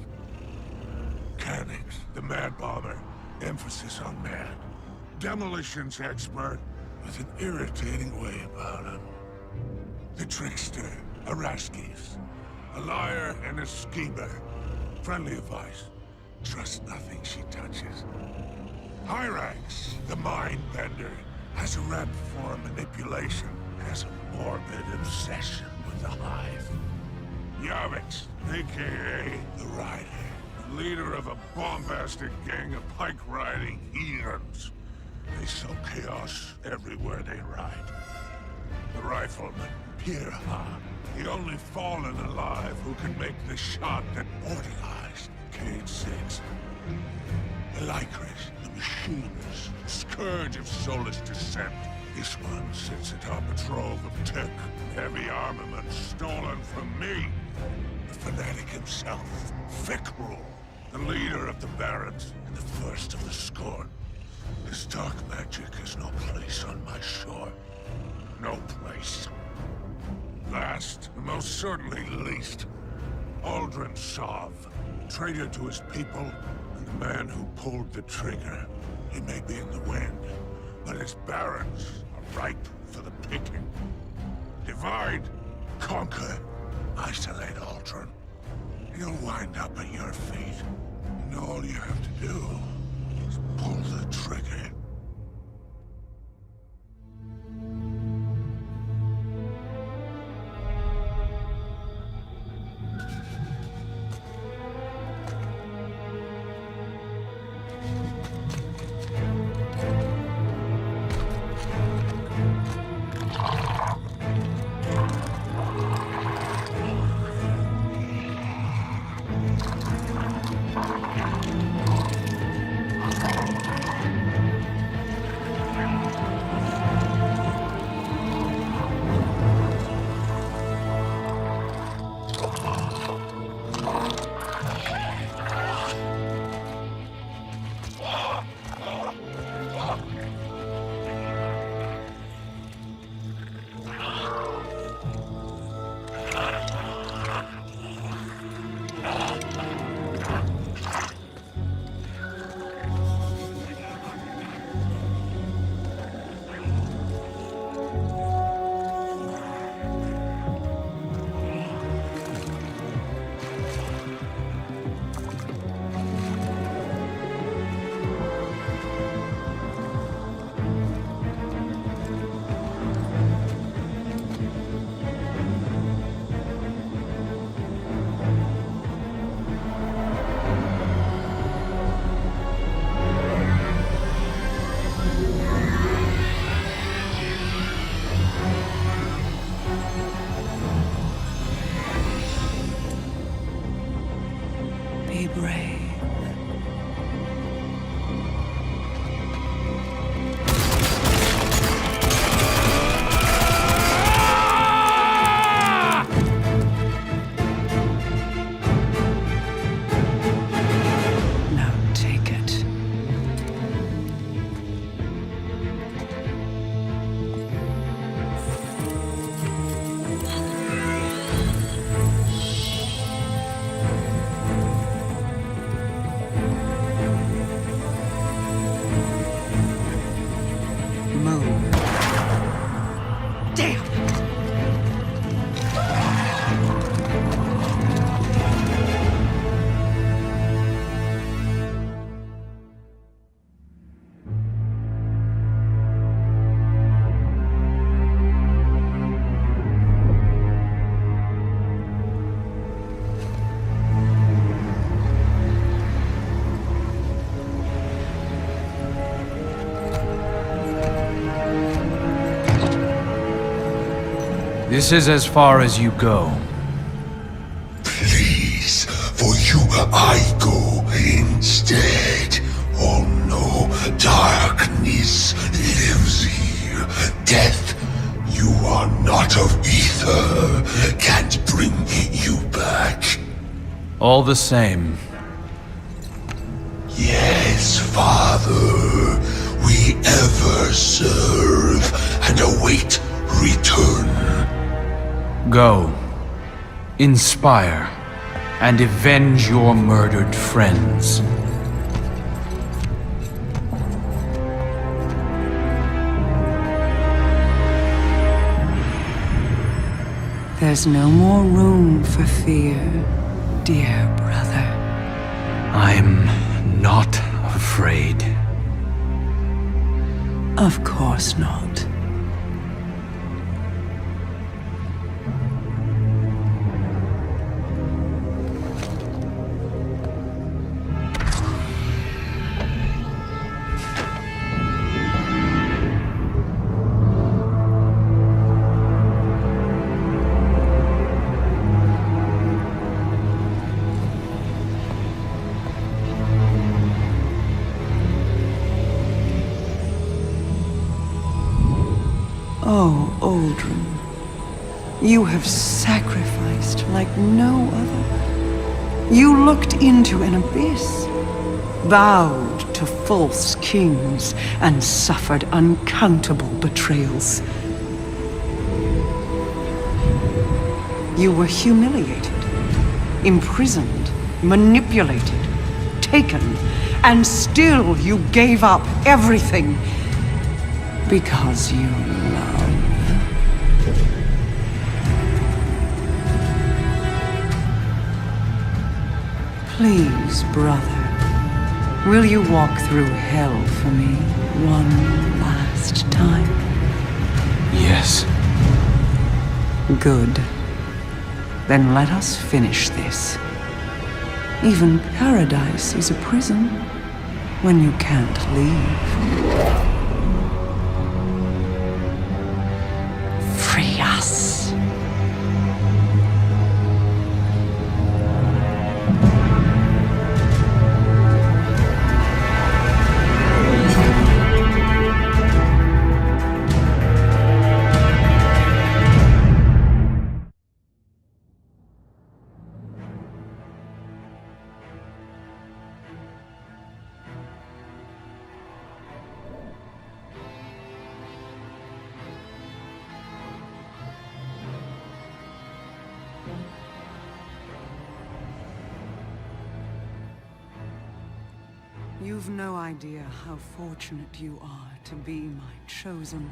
Cannings, the mad bomber, emphasis on mad. Demolitions expert, with an irritating way about him. The trickster, Araskis. A liar and a schemer. Friendly advice. Trust nothing she touches. Hyrax, the mind bender, has a rep for manipulation, has a morbid obsession with the hive. Yavix, aka the Rider, the leader of a bombastic gang of pike-riding heathens. They sow chaos everywhere they ride. The rifleman, Pirha, the only fallen alive who can make the shot that mortalized Cade 6. Elikris, the machinist, scourge of soulless descent. This one sits atop a trove of tech and heavy armament stolen from me. The fanatic himself, Fikrul, the leader of the Barons and the first of the Scorn. His dark magic has no place on my shore. No place. Last, and most certainly least, Uldren Sov, traitor to his people, and the man who pulled the trigger. He may be in the wind, but his barons are ripe for the picking. Divide, conquer, isolate Uldren. He'll wind up at your feet, and all you have to do is pull the trigger. Stay brave. Now take it. Move. Damn! This is as far as you go. Please, for you I go instead. Oh no, darkness lives here. Death, you are not of ether. Can't bring you back. All the same. Yes, Father. We ever serve and await return. Go. Inspire. And avenge your murdered friends. There's no more room for fear, dear brother. I'm not afraid. Of course not. Oh, Aldrin, you have sacrificed like no other. You looked into an abyss, bowed to false kings, and suffered uncountable betrayals. You were humiliated, imprisoned, manipulated, taken, and still you gave up everything because you love. Please, brother, will you walk through hell for me one last time? Yes. Good. Then let us finish this. Even paradise is a prison when you can't leave. Free us. You've no idea how fortunate you are to be my chosen.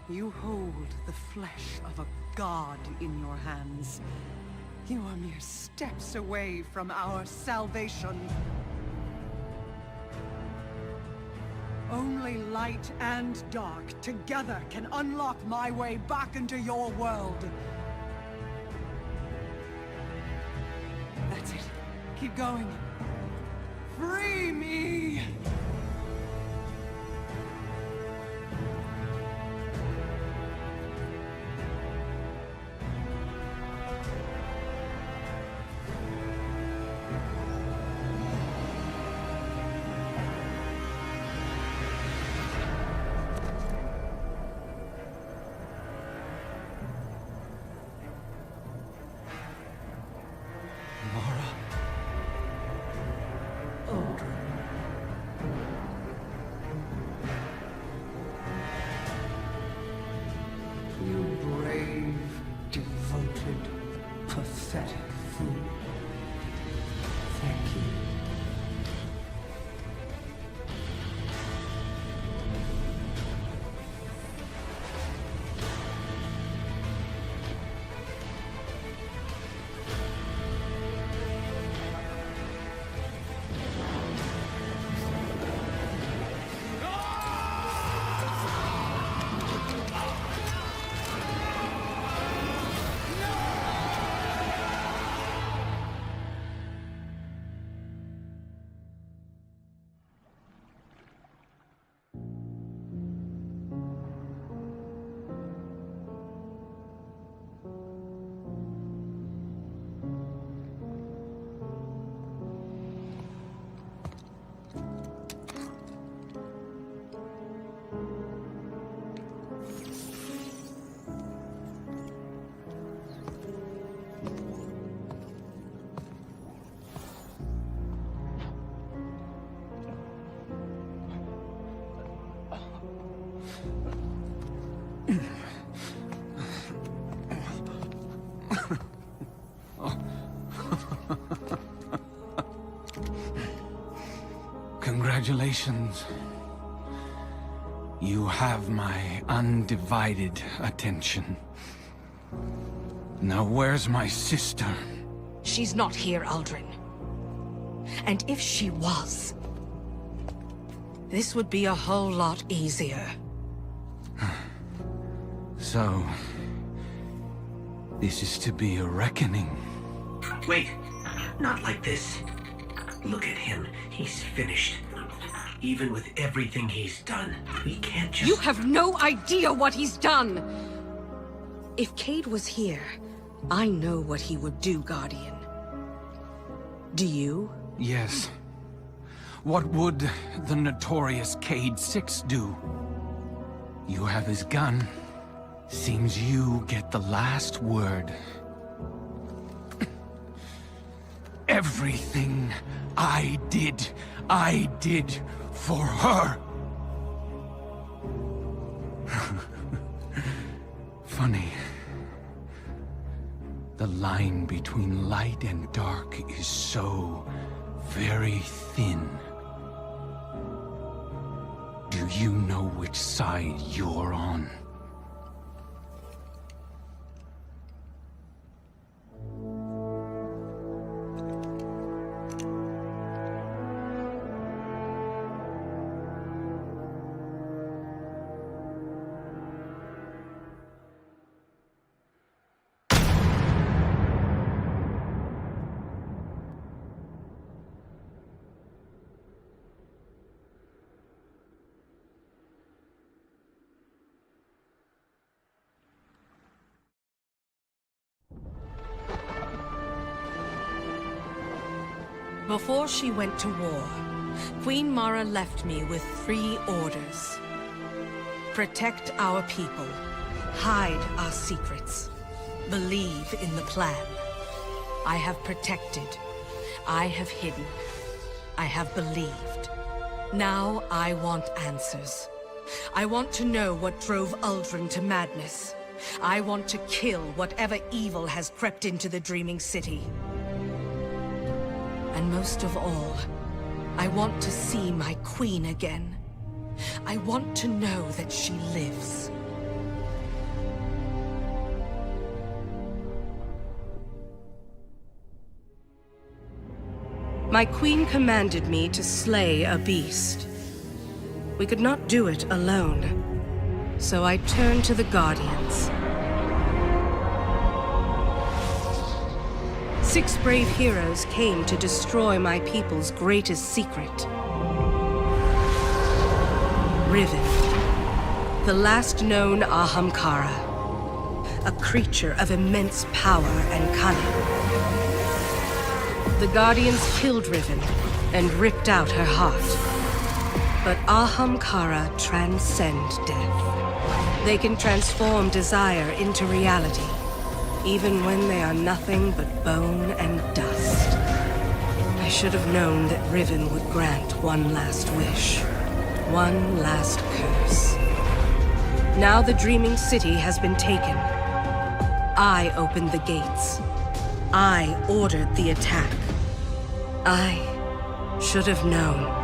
You hold the flesh of a god in your hands. You are mere steps away from our salvation. Only light and dark together can unlock my way back into your world. That's it. Keep going. Free me! Congratulations. You have my undivided attention. Now where's my sister? She's not here, Aldrin. And if she was, this would be a whole lot easier. So, this is to be a reckoning. Wait, not like this. Look at him. He's finished. Even with everything he's done, we can't just... You have no idea what he's done! If Cade was here, I know what he would do, Guardian. Do you? Yes. What would the notorious Cade 6 do? You have his gun. Seems you get the last word. Everything I did for her. Funny. The line between light and dark is so very thin. Do you know which side you're on? Before she went to war, Queen Mara left me with 3 orders. Protect our people. Hide our secrets. Believe in the plan. I have protected. I have hidden. I have believed. Now I want answers. I want to know what drove Uldren to madness. I want to kill whatever evil has crept into the Dreaming City. And most of all, I want to see my queen again. I want to know that she lives. My queen commanded me to slay a beast. We could not do it alone, so I turned to the Guardians. 6 brave heroes came to destroy my people's greatest secret. Riven, the last known Ahamkara, a creature of immense power and cunning. The Guardians killed Riven and ripped out her heart. But Ahamkara transcend death. They can transform desire into reality, even when they are nothing but bone and dust. I should have known that Riven would grant one last wish, one last curse. Now the Dreaming City has been taken. I opened the gates. I ordered the attack. I should have known.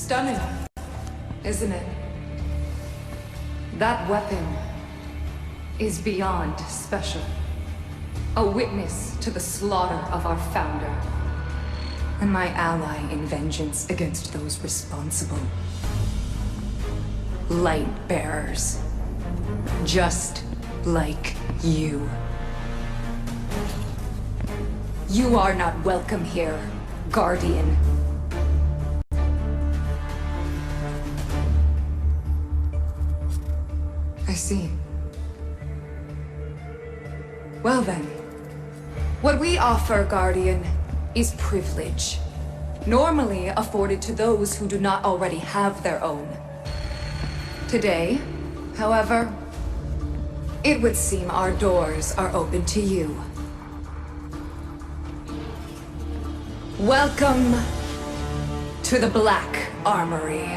Stunning, isn't it? That weapon is beyond special. A witness to the slaughter of our founder. And my ally in vengeance against those responsible. Light bearers. Just like you. You are not welcome here, Guardian. I see. Well then, what we offer, Guardian, is privilege. Normally afforded to those who do not already have their own. Today, however, it would seem our doors are open to you. Welcome to the Black Armory.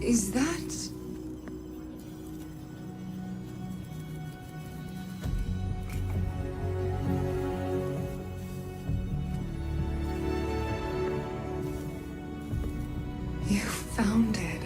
Is that... You found it.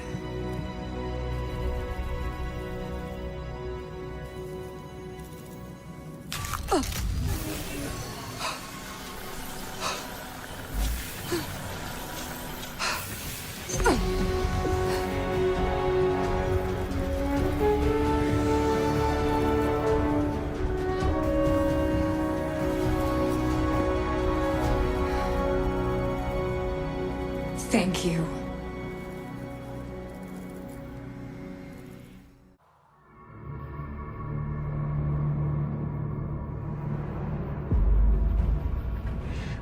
Thank you.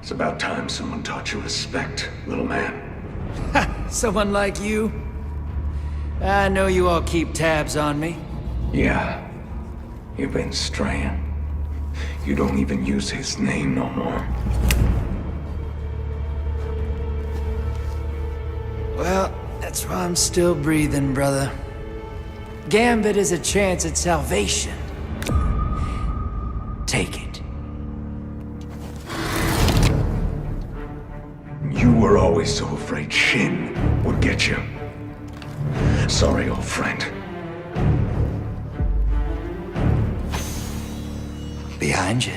It's about time someone taught you respect, little man. Someone like you? I know you all keep tabs on me. Yeah. You've been straying. You don't even use his name no more. Well, that's why I'm still breathing, brother. Gambit is a chance at salvation. Take it. You were always so afraid Shin would get you. Sorry, old friend. Behind you.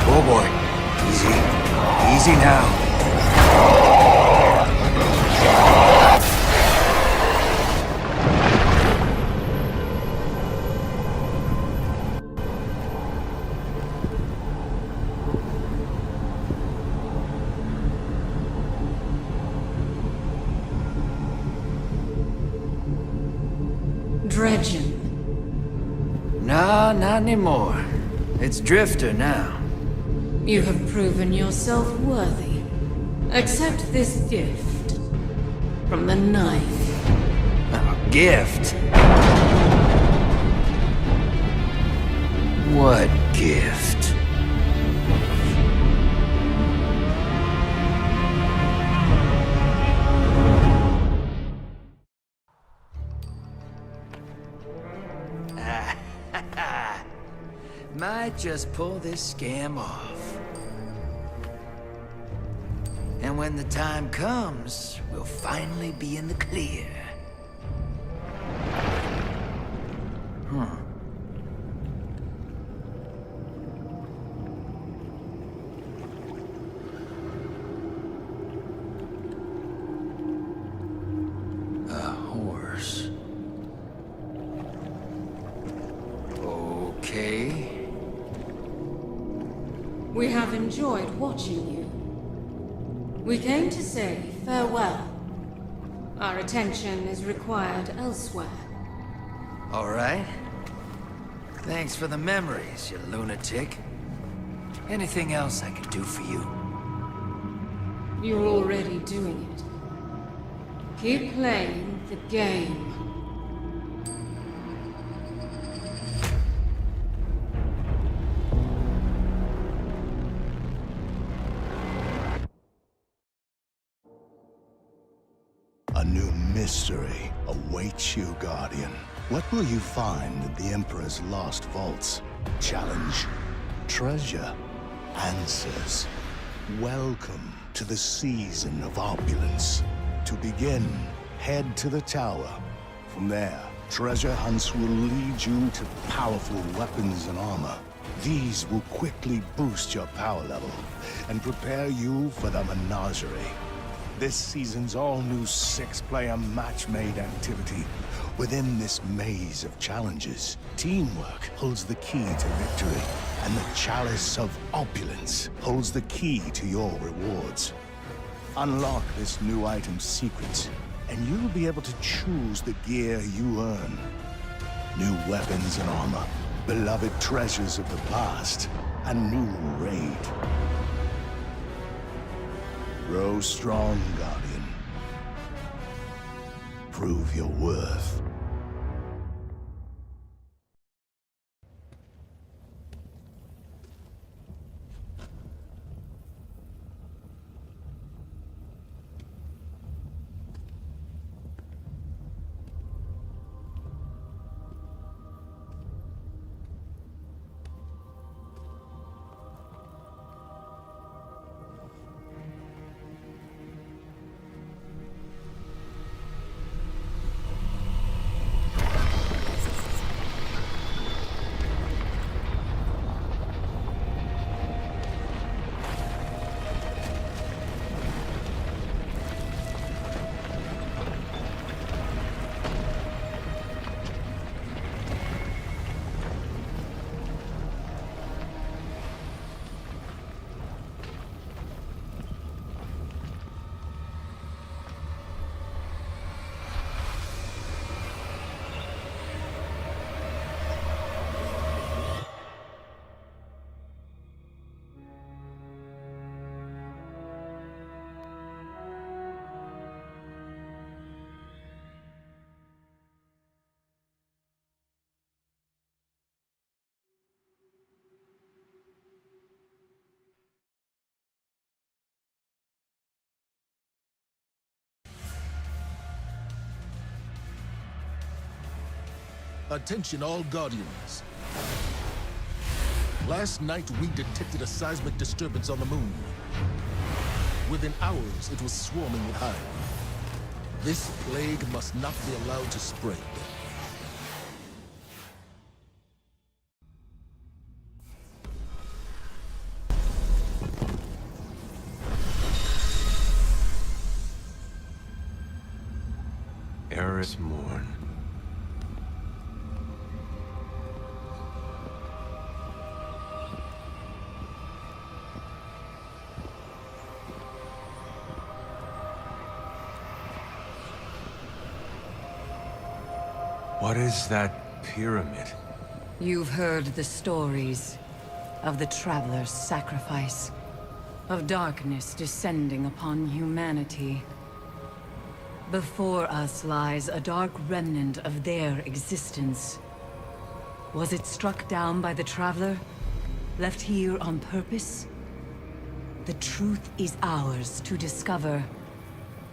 Oh boy. Easy. Easy now. Dredgen. No, not anymore. It's Drifter now. You have proven yourself worthy. Accept this gift from the knife. A gift? What gift? Might just pull this scam off. And when the time comes, we'll finally be in the clear. A horse. Okay. We have enjoyed watching you. We came to say farewell. Our attention is required elsewhere. All right. Thanks for the memories, you lunatic. Anything else I can do for you? You're already doing it. Keep playing the game. A new mystery awaits you, Guardian. What will you find in the Emperor's lost vaults? Challenge, treasure, answers. Welcome to the season of opulence. To begin, head to the tower. From there, treasure hunts will lead you to powerful weapons and armor. These will quickly boost your power level and prepare you for the menagerie. This season's all-new 6-player match-made activity. Within this maze of challenges, teamwork holds the key to victory, and the Chalice of Opulence holds the key to your rewards. Unlock this new item's secrets, and you'll be able to choose the gear you earn. New weapons and armor, beloved treasures of the past, a new raid. Grow strong, Guardian. Prove your worth. Attention all Guardians. Last night we detected a seismic disturbance on the moon. Within hours it was swarming with hive. This plague must not be allowed to spread. Eris Morn. What is that pyramid? You've heard the stories of the Traveler's sacrifice, of darkness descending upon humanity. Before us lies a dark remnant of their existence. Was it struck down by the Traveler? Left here on purpose? The truth is ours to discover.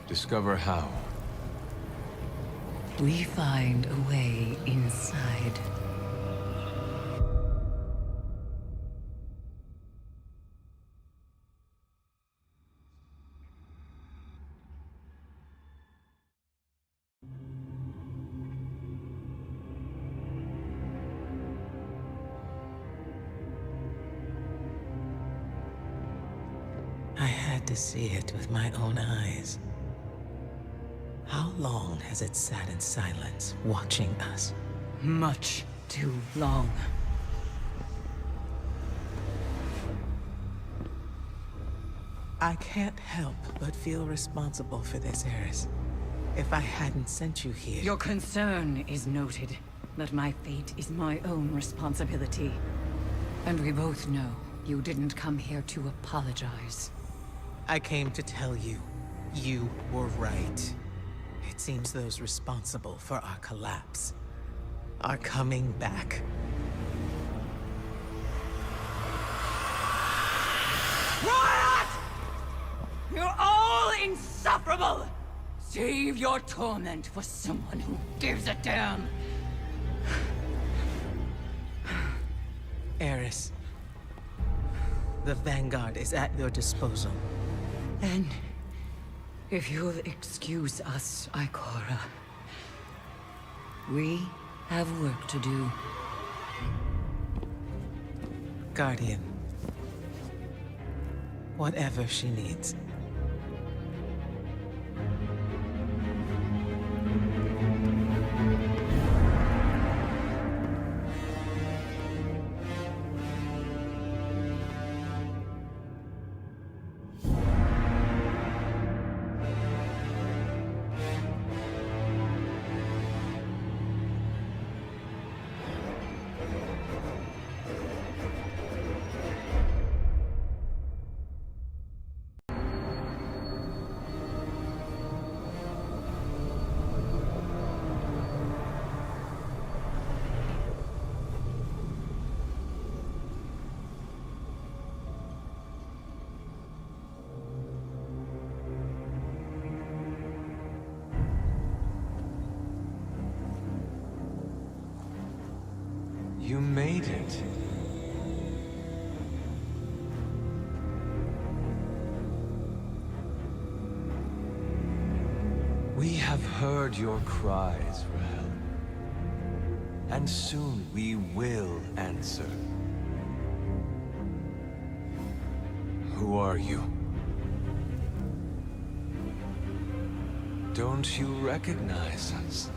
Discover how? We find a way inside. I had to see it with my own eyes. How long has it sat in silence, watching us? Much too long. I can't help but feel responsible for this, Eris. if I hadn't sent you here. Your concern is noted, but my fate is my own responsibility. And we both know you didn't come here to apologize. I came to tell you, you were right. It seems those responsible for our collapse are coming back. Riot! You're all insufferable! Save your torment for someone who gives a damn. Eris, the Vanguard is at your disposal. And if you'll excuse us, Ikora, we have work to do. Guardian, whatever she needs. You made it. We have heard your cries for help. And soon we will answer. Who are you? Don't you recognize us?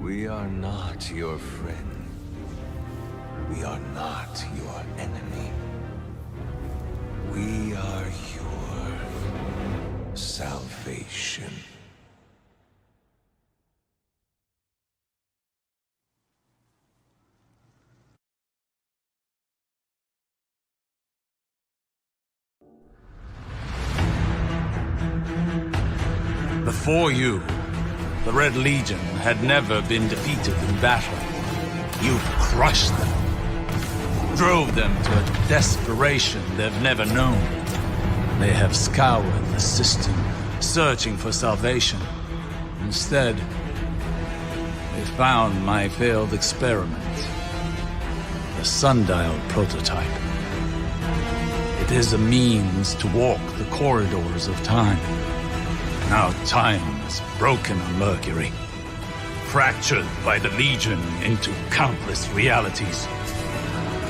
We are not your friend. We are not your enemy. We are your salvation. Before you, the Red Legion had never been defeated in battle. You crushed them, drove them to a desperation they've never known. They have scoured the system, searching for salvation. Instead, they found my failed experiment, the sundial prototype. It is a means to walk the corridors of time. Now time is broken on Mercury, fractured by the Legion into countless realities.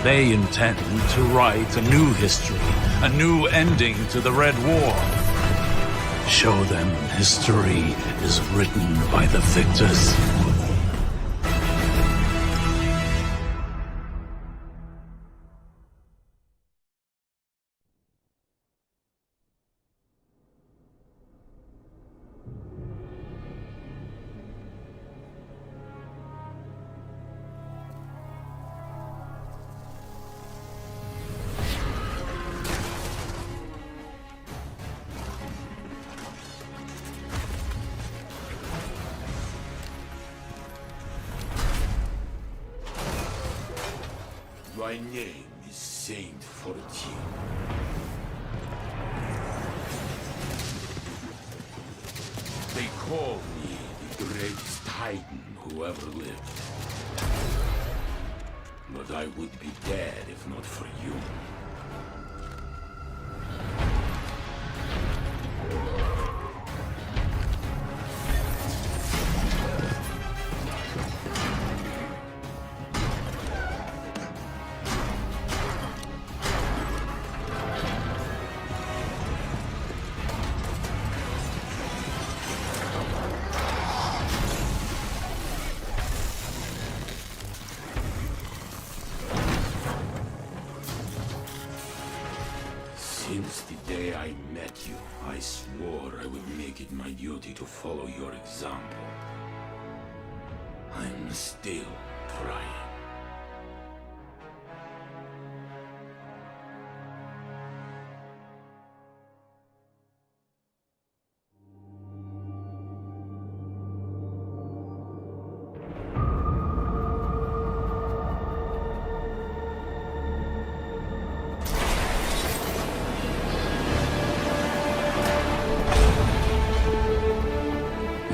They intend to write a new history, a new ending to the Red War. Show them history is written by the victors. My name is Saint 14. They call me the greatest Titan who ever lived. But I would be dead if not for you. Since the day I met like you, I swore I would make it my duty to follow your example. I'm still trying.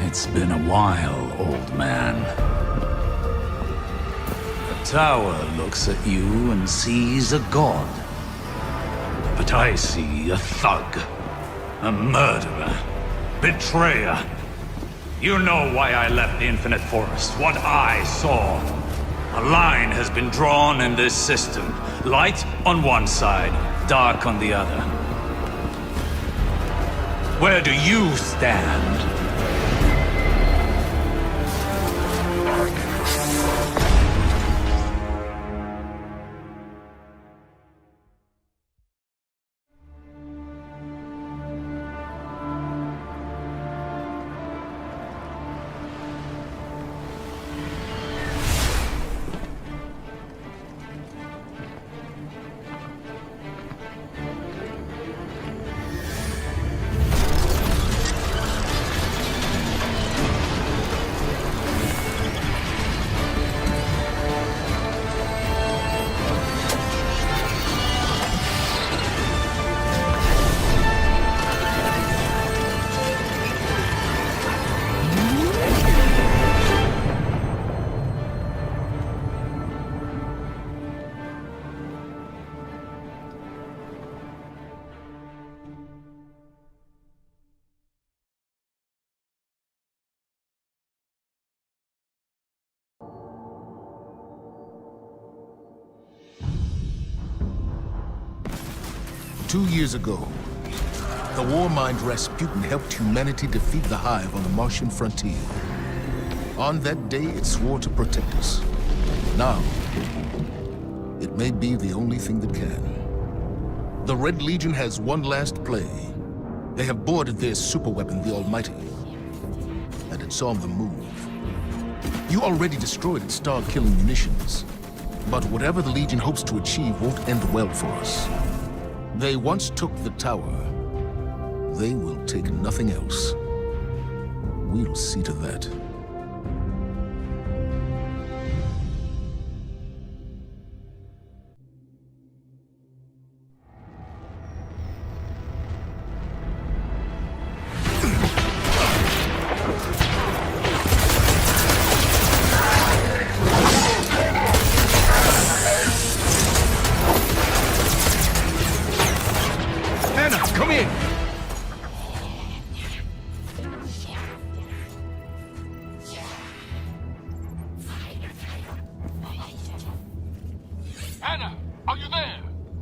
It's been a while, old man. The tower looks at you and sees a god. But I see a thug, a murderer, betrayer. You know why I left the Infinite Forest, what I saw. A line has been drawn in this system. Light on one side, dark on the other. Where do you stand? 2 years ago, the warmind Rasputin helped humanity defeat the Hive on the Martian frontier. On that day, it swore to protect us. Now, it may be the only thing that can. The Red Legion has one last play. They have boarded their superweapon, the Almighty, and it's on the move. You already destroyed its star-killing munitions, but whatever the Legion hopes to achieve won't end well for us. They once took the tower. They will take nothing else. We'll see to that. Anna, are you there?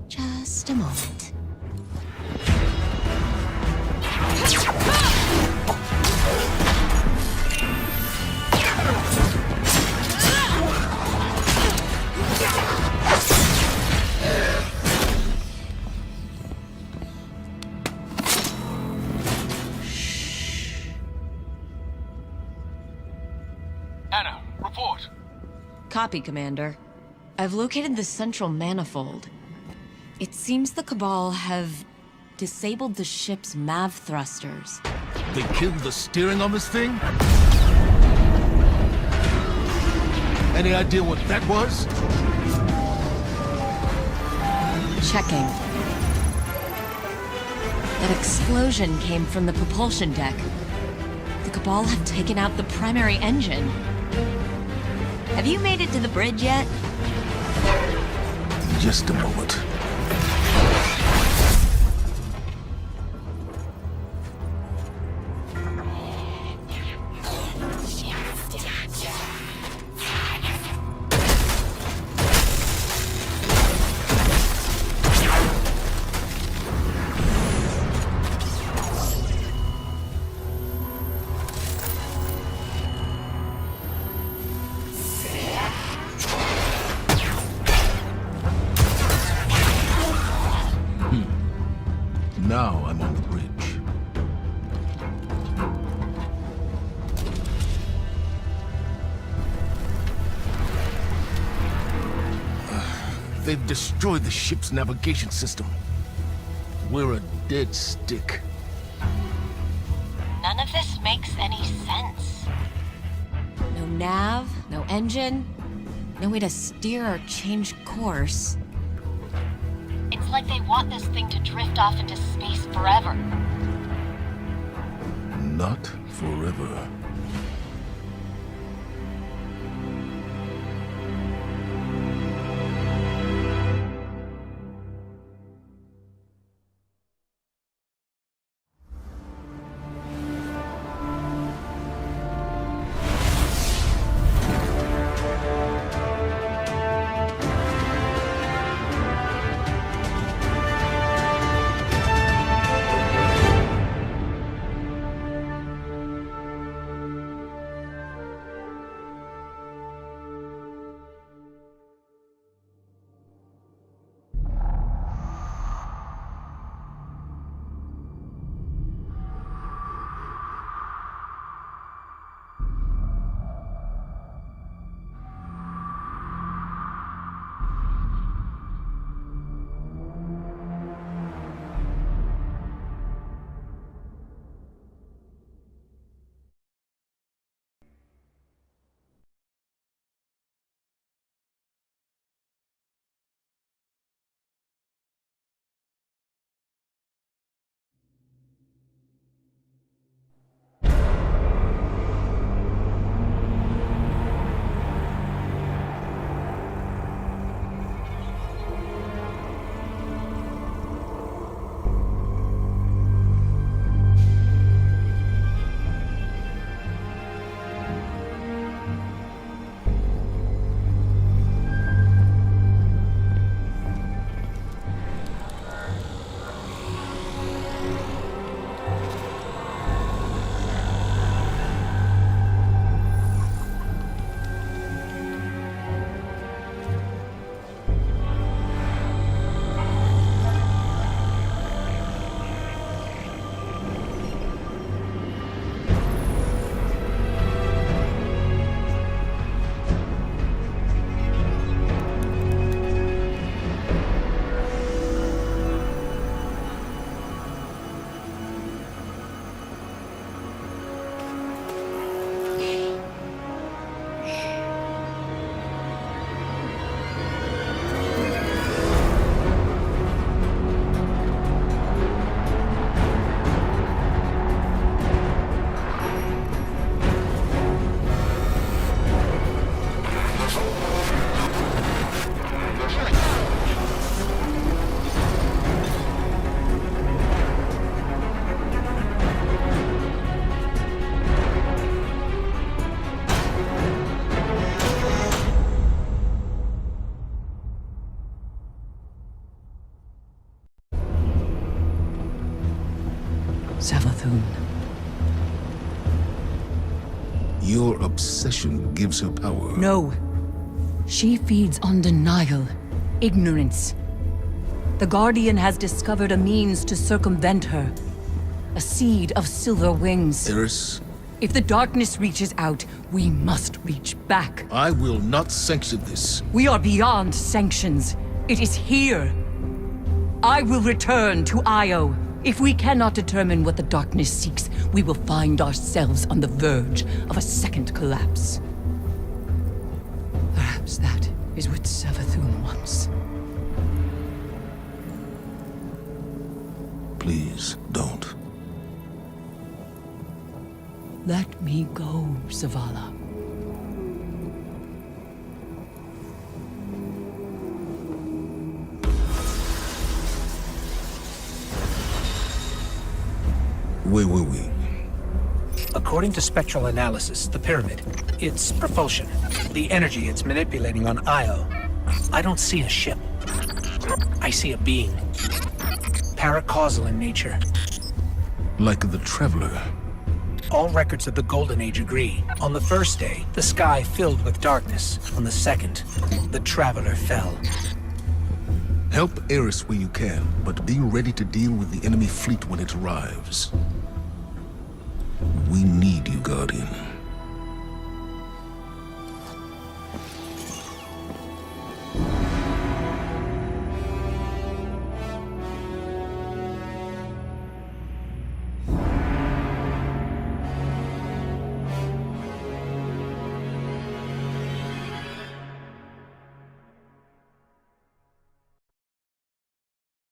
Just a moment. Anna, report. Copy, Commander. I've located the central manifold. It seems the Cabal have disabled the ship's MAV thrusters. They killed the steering on this thing? Any idea what that was? Checking. That explosion came from the propulsion deck. The Cabal have taken out the primary engine. Have you made it to the bridge yet? Just a moment. They've destroyed the ship's navigation system. We're a dead stick. None of this makes any sense. No nav, no engine, no way to steer or change course. It's like they want this thing to drift off into space forever. Not forever. Savathun. Your obsession gives her power. No. She feeds on denial, ignorance. The Guardian has discovered a means to circumvent her. A seed of silver wings. Eris? If the darkness reaches out, we must reach back. I will not sanction this. We are beyond sanctions. It is here. I will return to Io. If we cannot determine what the darkness seeks, we will find ourselves on the verge of a second collapse. Perhaps that is what Savathun wants. Please, don't. Let me go, Zavala. Where were we? According to spectral analysis, the pyramid, it's propulsion. The energy it's manipulating on Io. I don't see a ship. I see a being. Paracausal in nature. Like the Traveler. All records of the Golden Age agree. On the first day, the sky filled with darkness. On the second, the Traveler fell. Help Eris where you can, but be ready to deal with the enemy fleet when it arrives. We need you, Guardian.